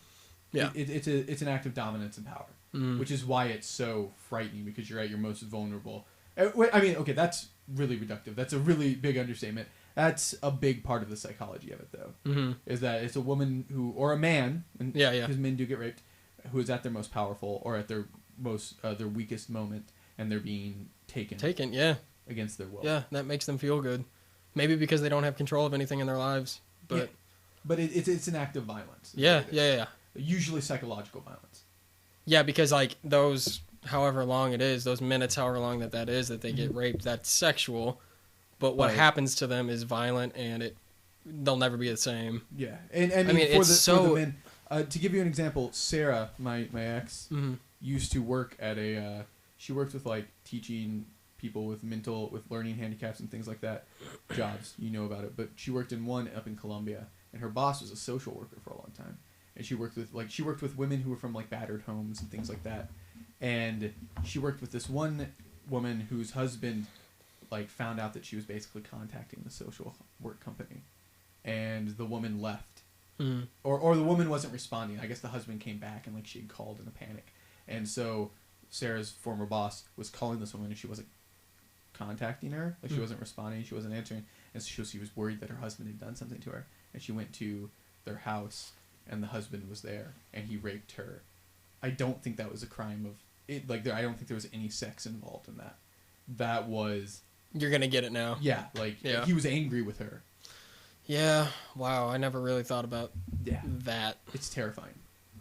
yeah, it's an act of dominance and power, which is why it's so frightening because you're at your most vulnerable. I mean, okay, that's really reductive. That's a really big understatement. That's a big part of the psychology of it, though, is that it's a woman who or a man, because men do get raped, who is at their most powerful or at their most their weakest moment, and they're being taken against their will. Yeah, that makes them feel good. Maybe because they don't have control of anything in their lives, but. Yeah. But it's an act of violence. Yeah. Usually psychological violence. Yeah, because like those, however long it is, those minutes, however long that is, that they get raped, that's sexual. But what happens to them is violent, and they'll never be the same. Yeah, and I mean for the men, to give you an example, Sarah, my ex, used to work at she worked with like teaching people with learning handicaps and things like that, jobs, you know about it. But she worked in one up in Colombia. And her boss was a social worker for a long time, and she worked with women who were from like battered homes and things like that. And she worked with this one woman whose husband like found out that she was basically contacting the social work company, and the woman left, or the woman wasn't responding. I guess the husband came back and like she had called in a panic, and so Sarah's former boss was calling this woman and she wasn't contacting her, like she wasn't responding, she wasn't answering, and so she was worried that her husband had done something to her. And she went to their house, and the husband was there, and he raped her. I don't think that was a crime of it. Like, I don't think there was any sex involved in that. That was. You're gonna get it now. Yeah, he was angry with her. Yeah. Wow. I never really thought about that. It's terrifying.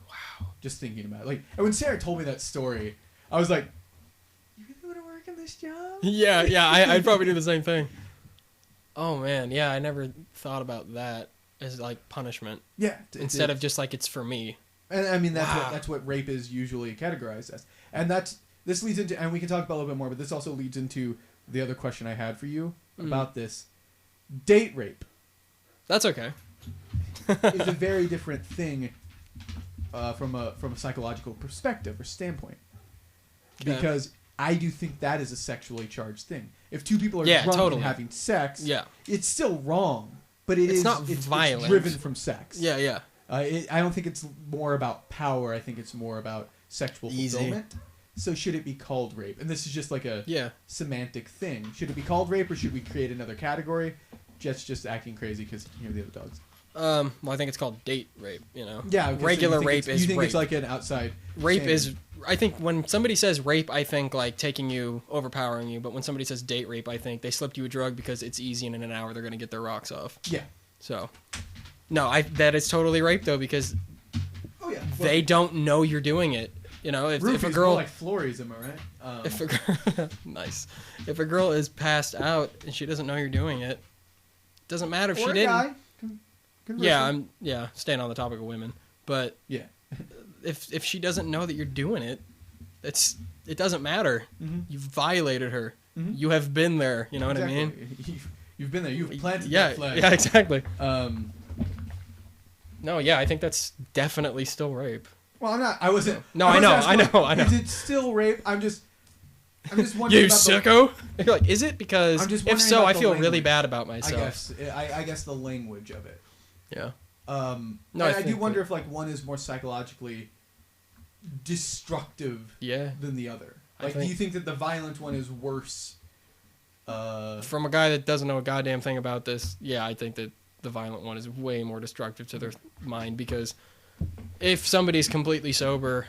Wow. Just thinking about it. Like, and when Sarah told me that story, I was like, "You really want to work in this job?" Yeah. I'd probably do the same thing. Oh man, yeah. I never thought about that. As like punishment, instead of just like it's for me. And I mean that's what rape is usually categorized as, and this leads into, and we can talk about a little bit more, but this also leads into the other question I had for you about this date rape. That's okay. It's a very different thing from a psychological perspective or standpoint, because I do think that is a sexually charged thing. If two people are drunk and having sex, it's still wrong. But it's not violent. It's driven from sex. Yeah. I don't think it's more about power. I think it's more about sexual fulfillment. So should it be called rape? And this is just like a semantic thing. Should it be called rape, or should we create another category? Jeff's just acting crazy because you hear the other dogs. Well, I think it's called date rape. You know, Regular rape is you think rape. It's like an outside rape standard. is. I think when somebody says rape, I think like taking you, overpowering you. But when somebody says date rape, I think they slipped you a drug because it's easy and in an hour they're going to get their rocks off. Yeah. So, no, that is totally rape though, because they don't know you're doing it. You know, if a girl more like Florries, am I right? If a girl, nice. If a girl is passed out and she doesn't know you're doing it, doesn't matter if she didn't. I'm staying on the topic of women, but if she doesn't know that you're doing it, it doesn't matter. Mm-hmm. You've violated her. Mm-hmm. You have been there. You know what I mean? You've been there. You've planted that flag. Yeah, exactly. No, I think that's definitely still rape. Well, I'm not. I wasn't. No, I know. Is it still rape? I'm just wondering. You sicko? You're like, is it? Because if so, I feel really bad about myself. I guess the language of it. Yeah. I do wonder if like one is more psychologically destructive than the other. Like, do you think that the violent one is worse? From a guy that doesn't know a goddamn thing about this, I think that the violent one is way more destructive to their mind, because if somebody's completely sober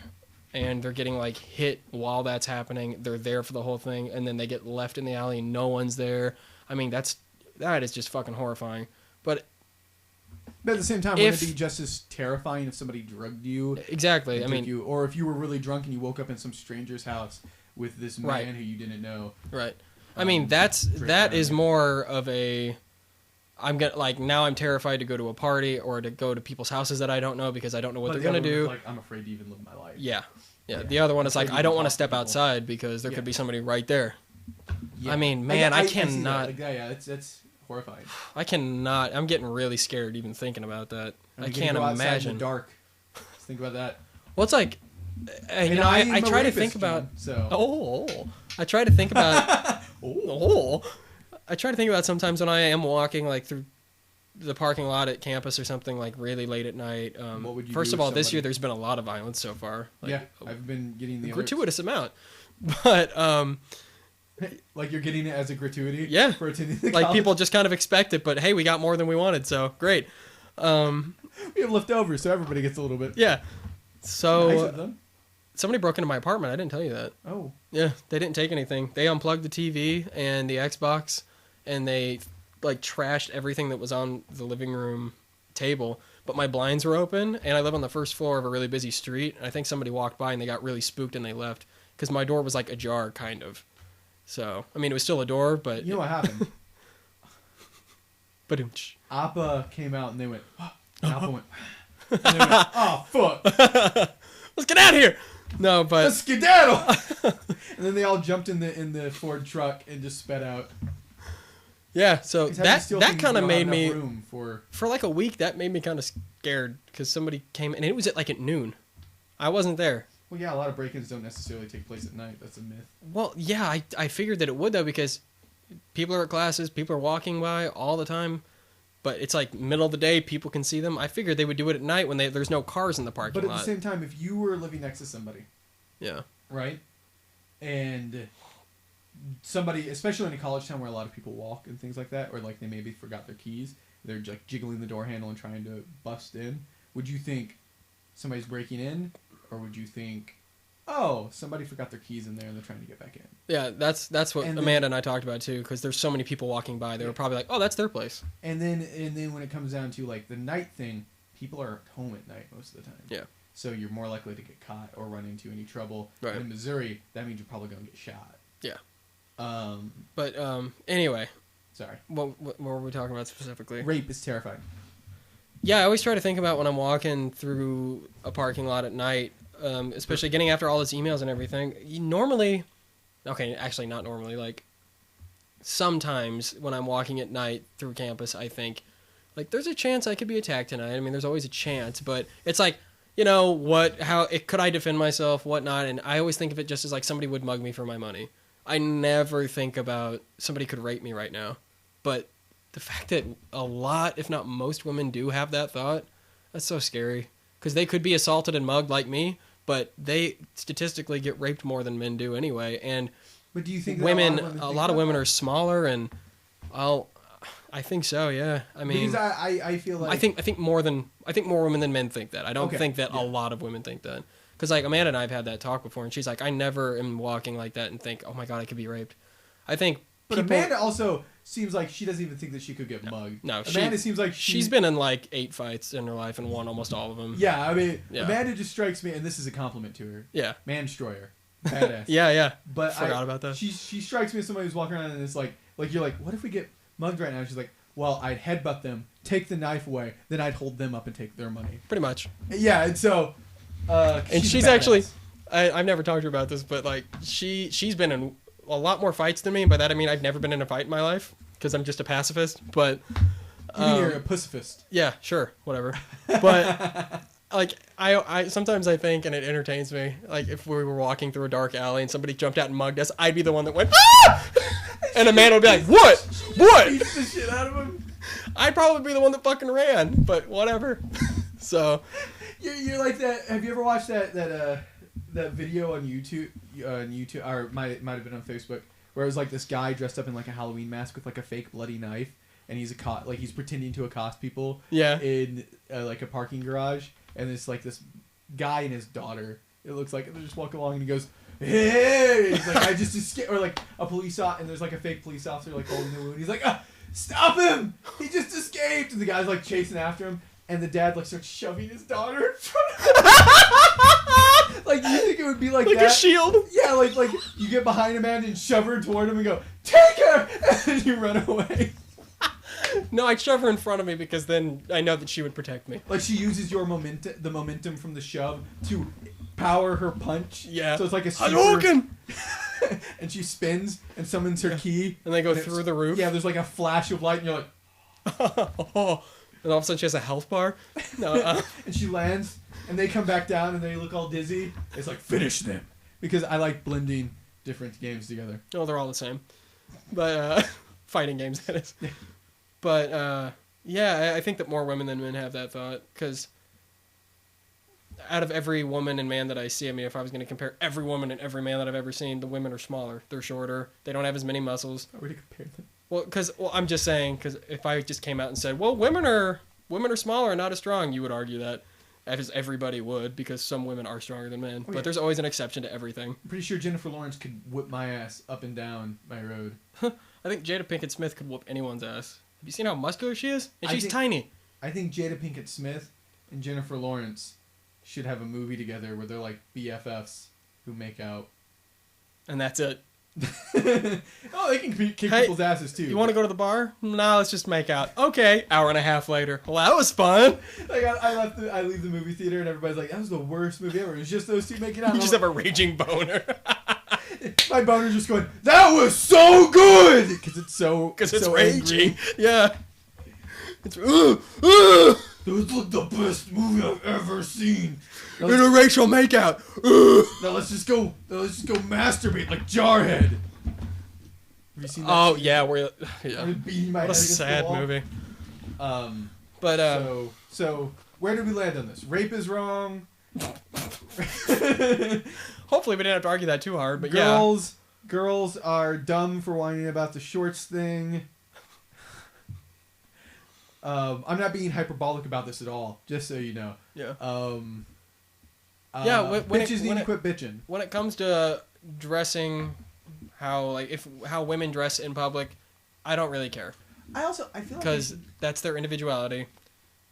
and they're getting like hit while that's happening, they're there for the whole thing, and then they get left in the alley and no one's there. I mean, that is just fucking horrifying. But at the same time, wouldn't it be just as terrifying if somebody drugged you? Exactly. I mean, or if you were really drunk and you woke up in some stranger's house with this man who you didn't know. Right. I mean, that is more of a. Now I'm terrified to go to a party or to go to people's houses that I don't know because I don't know what they're gonna do. Like, I'm afraid to even live my life. Yeah. The other one is like, I don't want to step outside because there could be somebody right there. Yeah. I mean, man, I cannot. It's horrifying. I cannot. I'm getting really scared even thinking about that. I can't imagine. In the dark. Just think about that. Well, it's like, I try to think about. I try to think about. I try to think about sometimes when I am walking like through the parking lot at campus or something, like really late at night. What would you first do of all, with this year there's been a lot of violence so far. Like, I've been getting the gratuitous amount, but like you're getting it as a gratuity. Yeah, for attending the like college? People just kind of expect it, but hey, we got more than we wanted, so great. We have leftovers, so everybody gets a little bit. Yeah. So somebody broke into my apartment. I didn't tell you that. Oh. Yeah, they didn't take anything. They unplugged the TV and the Xbox, and they like trashed everything that was on the living room table. But my blinds were open, and I live on the first floor of a really busy street. And I think somebody walked by and they got really spooked and they left because my door was like ajar, kind of. So I mean, it was still a door, but you know what happened? Appa came out and they went. And Appa went. And they went, oh fuck! Let's get out of here. No, but let's skedaddle. And then they all jumped in the Ford truck and just sped out. Yeah, so that kind of made me for like a week. That made me kind of scared because somebody came and it was at noon. I wasn't there. Well, yeah, a lot of break-ins don't necessarily take place at night. That's a myth. Well, yeah, I figured that it would though because people are at classes, people are walking by all the time. But it's like middle of the day, people can see them. I figured they would do it at night when there's no cars in the parking lot. But at the same time, if you were living next to somebody, right, and somebody, especially in a college town where a lot of people walk and things like that, or like they maybe forgot their keys, they're like jiggling the door handle and trying to bust in. Would you think somebody's breaking in, or would you think, oh, somebody forgot their keys in there and they're trying to get back in? Yeah, that's what Amanda and I talked about too, because there's so many people walking by. They were probably like, oh, that's their place. And then when it comes down to like the night thing, people are home at night most of the time. Yeah. So you're more likely to get caught or run into any trouble. Right. And in Missouri, that means you're probably going to get shot. Yeah. But anyway. Sorry. What were we talking about specifically? Rape is terrifying. Yeah, I always try to think about when I'm walking through a parking lot at night, especially getting after all those emails and everything. Actually not normally, like sometimes when I'm walking at night through campus, I think like there's a chance I could be attacked tonight. I mean, there's always a chance, but it's like, could I defend myself, whatnot? And I always think of it just as like somebody would mug me for my money. I never think about somebody could rape me right now. But the fact that a lot, if not most women do have that thought, That's so scary. Because they could be assaulted and mugged like me, but they statistically get raped more than men do anyway. And But do you think women, that a lot of women are smaller, and I think so. Yeah, I mean, because I feel like I think more women than men think that. I don't Okay, think that yeah. a lot of women think that. Because like Amanda and I have had that talk before, and she's like, I never am walking like that and think, oh my god, I could be raped. I think. But Amanda also seems like she doesn't even think that she could get mugged. No, Amanda seems like she's been in like 8 fights in her life and won almost all of them. Yeah, I mean, Yeah. Amanda just strikes me, and this is a compliment to her. Yeah. Man-destroyer. Badass. Yeah. But Forgot about that. She strikes me as somebody who's walking around and it's like you're like, what if we get mugged right now? She's like, well, I'd headbutt them, take the knife away, then I'd hold them up and take their money. Pretty much. Yeah, and so. And she's actually, I've never talked to her about this, but like she's been in a lot more fights than me. By that I mean I've never been in a fight in my life because I'm just a pacifist. But You mean you're a pacifist? yeah, sure, whatever. But like I sometimes I think, and it entertains me, like if we were walking through a dark alley and somebody jumped out and mugged us, I'd be the one that went, ah! And Amanda would be like, what? Beats the shit out of him. I'd probably be the one that fucking ran, but whatever. So You're like that. Have you ever watched that video on YouTube? Or might have been on Facebook, where it was like this guy dressed up in like a Halloween mask with like a fake bloody knife, and he's he's pretending to accost people. Yeah. In like a parking garage, and it's like this guy and his daughter. It looks like they just walk along and he goes, "Hey!" He's like, "I just escaped," or like a police and there's like a fake police officer like holding the wound. He's like, "Stop him! He just escaped!" And the guy's like chasing after him. And the dad like starts shoving his daughter in front of him. Like you think it would be like that? a shield. Yeah, like you get behind a man and shove her toward him and go, "Take her!" And then you run away. No, I'd shove her in front of me because then I know that she would protect me. Like she uses the momentum from the shove to power her punch. Yeah. So it's like a super... Hadouken! And she spins and summons her key. And they go through the roof. Yeah, there's like a flash of light and you're like... And all of a sudden she has a health bar. No, and she lands, and they come back down, and they look all dizzy. It's like, finish them. Because I like blending different games together. no, they're all the same. But, fighting games, that is. Yeah. But, yeah, I think that more women than men have that thought. Because out of every woman and man that I see, I mean, if I was going to compare every woman and every man that I've ever seen, the women are smaller. They're shorter. They don't have as many muscles. How would you compare them? Well, I'm just saying, because if I just came out and said, well, women are smaller and not as strong, you would argue that, as everybody would, because some women are stronger than men. Oh, yeah. But there's always an exception to everything. I'm pretty sure Jennifer Lawrence could whip my ass up and down my road. I think Jada Pinkett Smith could whoop anyone's ass. Have you seen how muscular she is? And she's think- tiny. I think Jada Pinkett Smith and Jennifer Lawrence should have a movie together where they're like BFFs who make out. And that's it. Oh, they can kick Hey, people's asses too. You want to go to the bar? No, let's just make out. Okay, hour and a half later. Well, that was fun. Like I leave the movie theater and everybody's like, that was the worst movie ever. It was just those two making out. You just have a raging boner. My boner's just going, that was so good! Because it's so raging. angry. Yeah. It's That was like the best movie I've ever seen. interracial makeout. Now let's just go masturbate like Jarhead. Have you seen that? Oh scene? yeah, I'm beating my what a head against the sad wall. movie. But so where do we land on this? Rape is wrong. Hopefully we didn't have to argue that too hard, but Girls are dumb for whining about the shorts thing. I'm not being hyperbolic about this at all, just so you know. Yeah. Bitches need to quit bitching. When it comes to dressing, how women dress in public, I don't really care I feel like because that's their individuality.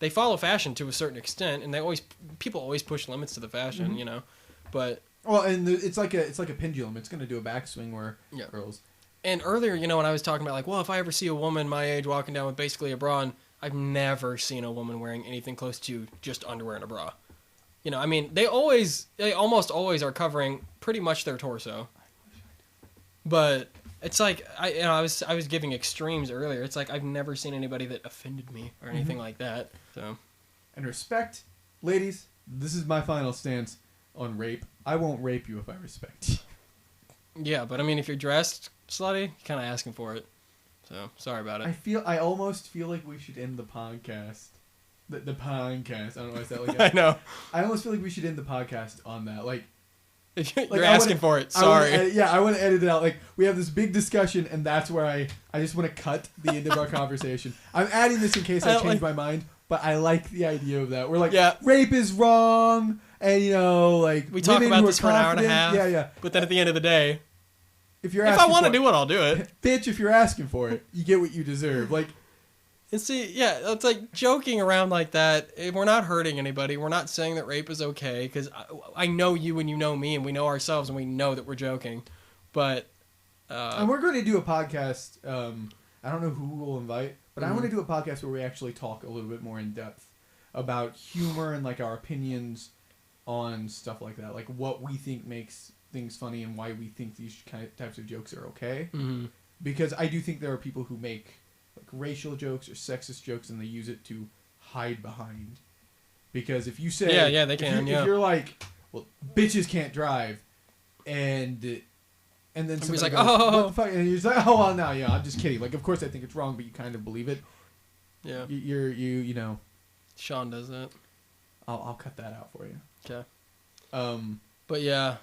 They follow fashion to a certain extent, and people always push limits to the fashion, Mm-hmm. you know. But it's like a pendulum. It's gonna do a backswing where girls. And earlier, you know, when I was talking about like, well, if I ever see a woman my age walking down with basically a bra on, I've never seen a woman wearing anything close to just underwear and a bra. You know, I mean, they almost always are covering pretty much their torso. But it's like I was giving extremes earlier. It's like I've never seen anybody that offended me or anything like that. So, And respect, ladies. This is my final stance on rape. I won't rape you if I respect you. yeah, but I mean, if you're dressed slutty, you're kind of asking for it. So sorry about it. I almost feel like we should end the podcast The podcast. I don't know why I said it like I that. know. I almost feel like we should end the podcast on that. Like, You're asking for it. I wanna Sorry. I want to edit it out. Like, we have this big discussion, and that's where I just want to cut the end of our conversation. I'm adding this in case I change my mind, but I like the idea of that. We're like, rape is wrong, and like we talk about this for an hour and a half. Yeah. But then at the end of the day, if I want to do it, I'll do it. Bitch, if you're asking for it, you get what you deserve. Like. And see, it's like joking around like that. We're not hurting anybody. We're not saying that rape is okay, because I know you and you know me, and we know ourselves, and we know that we're joking. But and we're going to do a podcast. I don't know who we'll invite, but I want to do a podcast where we actually talk a little bit more in depth about humor and like our opinions on stuff like that, like what we think makes things funny and why we think these types of jokes are okay. Mm-hmm. Because I do think there are people who make like racial jokes or sexist jokes, and they use it to hide behind. Because if you say, they can. If you're like, well, bitches can't drive, and then somebody's like, goes, oh, what the fuck? And you're just like, oh, well, no, I'm just kidding. Like, of course I think it's wrong, but you kind of believe it. Yeah. You know. Sean does it. I'll cut that out for you. Okay. But yeah,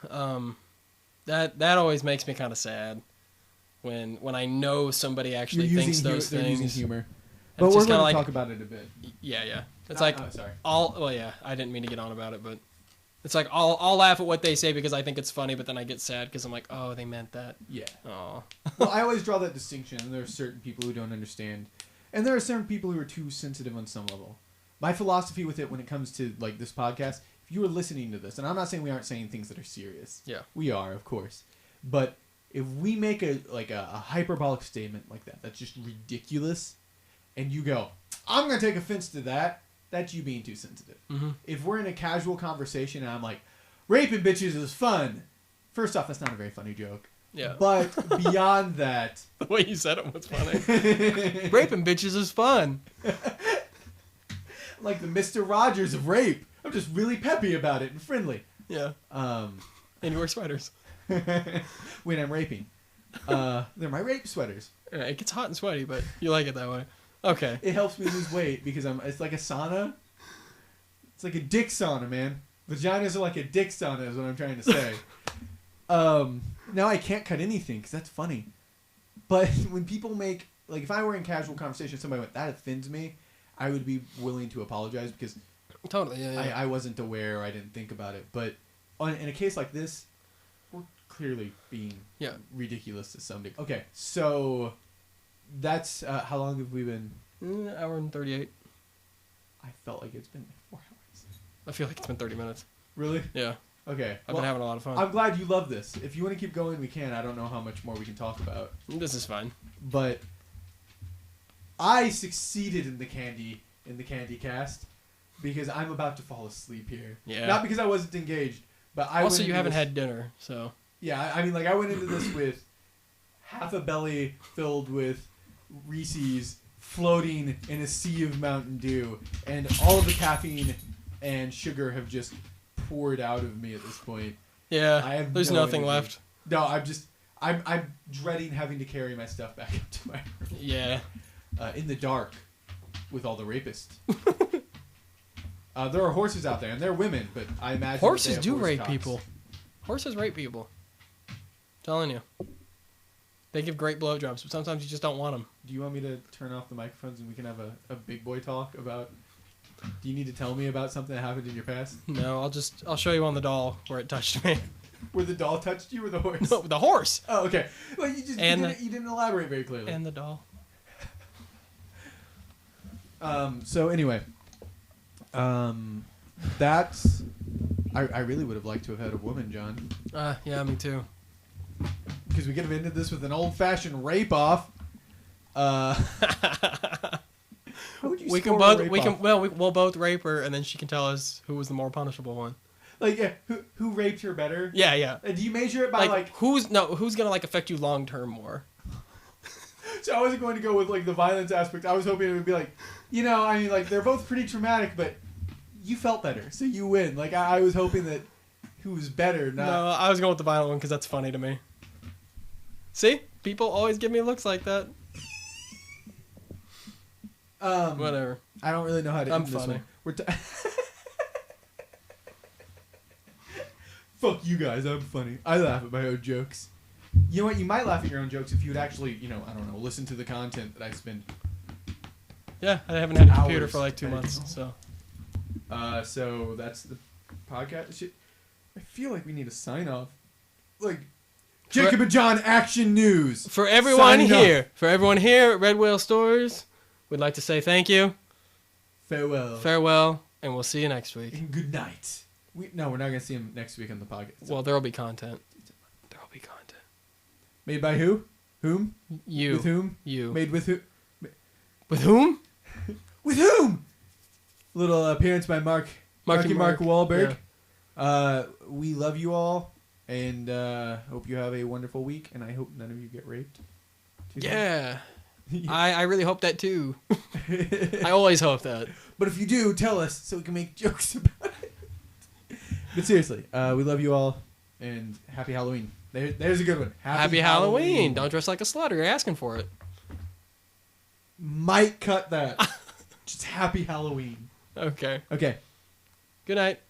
that always makes me kind of sad. When I know somebody actually thinks those things. They're using humor. But we're going to talk about it a bit. Yeah. It's sorry. I didn't mean to get on about it, but it's like I'll laugh at what they say because I think it's funny, but then I get sad because I'm like, oh, they meant that. Yeah. Oh. Well, I always draw that distinction, and there are certain people who don't understand, and there are certain people who are too sensitive on some level. My philosophy with it when it comes to like this podcast, if you are listening to this, and I'm not saying we aren't saying things that are serious. Yeah. We are, of course. But if we make a hyperbolic statement like that, that's just ridiculous, and you go, I'm going to take offense to that, that's you being too sensitive. Mm-hmm. If we're in a casual conversation and I'm like, raping bitches is fun, first off, that's not a very funny joke. Yeah. But beyond that... The way you said it was funny. Raping bitches is fun. Like the Mr. Rogers of rape. I'm just really peppy about it and friendly. Yeah. And you wear sweaters. When I'm raping. They're my rape sweaters. Yeah, it gets hot and sweaty, but you like it that way. Okay. It helps me lose weight because it's like a sauna. It's like a dick sauna, man. Vaginas are like a dick sauna is what I'm trying to say. Now I can't cut anything because that's funny. But when people make, like if I were in casual conversation, somebody went, that offends me, I would be willing to apologize because totally, yeah. I wasn't aware or I didn't think about it. But in a case like this, we're clearly being ridiculous to some degree. Okay, so that's how long have we been? An hour and 38. I felt like it's been like 4 hours. I feel like it's been 30 minutes. Really? Yeah. Okay. I've been having a lot of fun. I'm glad you love this. If you want to keep going, we can. I don't know how much more we can talk about. This is fine. But I succeeded in the candy cast because I'm about to fall asleep here. Yeah. Not because I wasn't engaged, but I also you haven't had dinner, so. Yeah, I mean, like I went into this with half a belly filled with Reese's floating in a sea of Mountain Dew, and all of the caffeine and sugar have just poured out of me at this point. Yeah, there's nothing energy left. No, I'm dreading having to carry my stuff back up to my room. Yeah. In the dark with all the rapists. There are horses out there, and they're women, but I imagine horses do horse rape cocks. people. Horses rape people. Telling you. They give great blowjobs, but sometimes you just don't want them. Do you want me to turn off the microphones and we can have a big boy talk about... Do you need to tell me about something that happened in your past? No, I'll show you on the doll where it touched me. Where the doll touched you or the horse? No, the horse. Oh, okay. Well, you didn't elaborate very clearly. And the doll. So anyway, that's... I really would have liked to have had a woman, John. Yeah, me too. Because we could have ended this with an old-fashioned rape-off. How would you we'll both rape her, and then she can tell us who was the more punishable one. Like, yeah, who raped her better? Yeah. Do you measure it by who's gonna affect you long term more? So I wasn't going to go with like the violence aspect. I was hoping it would be like, I mean, like they're both pretty traumatic, but you felt better, so you win. Like I was hoping that who was better. Not... No, I was going with the violent one because that's funny to me. See, people always give me looks like that. Whatever. I don't really know how to I'm end this funny. one. Fuck you guys, I'm funny. I laugh at my own jokes. You know what? You might laugh at your own jokes if you would actually, I don't know, listen to the content that I spend. Yeah, I haven't had a computer Hours for like 2 editing. months, so. So that's the podcast. Shit. I feel like we need to sign off. Like, Jacob and John Action News. For everyone Signing here at Red Whale Stores, we'd like to say thank you, farewell, and we'll see you next week. And good night. We're not going to see him next week on the podcast. Well, there'll be content. There'll be content. Made by who? Whom? You. With whom? You. Made with who? With whom? With whom? Little appearance by Mark Wahlberg. Yeah. We love you all, and hope you have a wonderful week, and I hope none of you get raped. Yeah. I really hope that too. I always hope that. But if you do, tell us so we can make jokes about it. But seriously, we love you all, and happy Halloween. There's a good one. Happy Halloween. Don't dress like a slut, or you're asking for it. Might cut that. Just happy Halloween. Okay. Okay. Good night.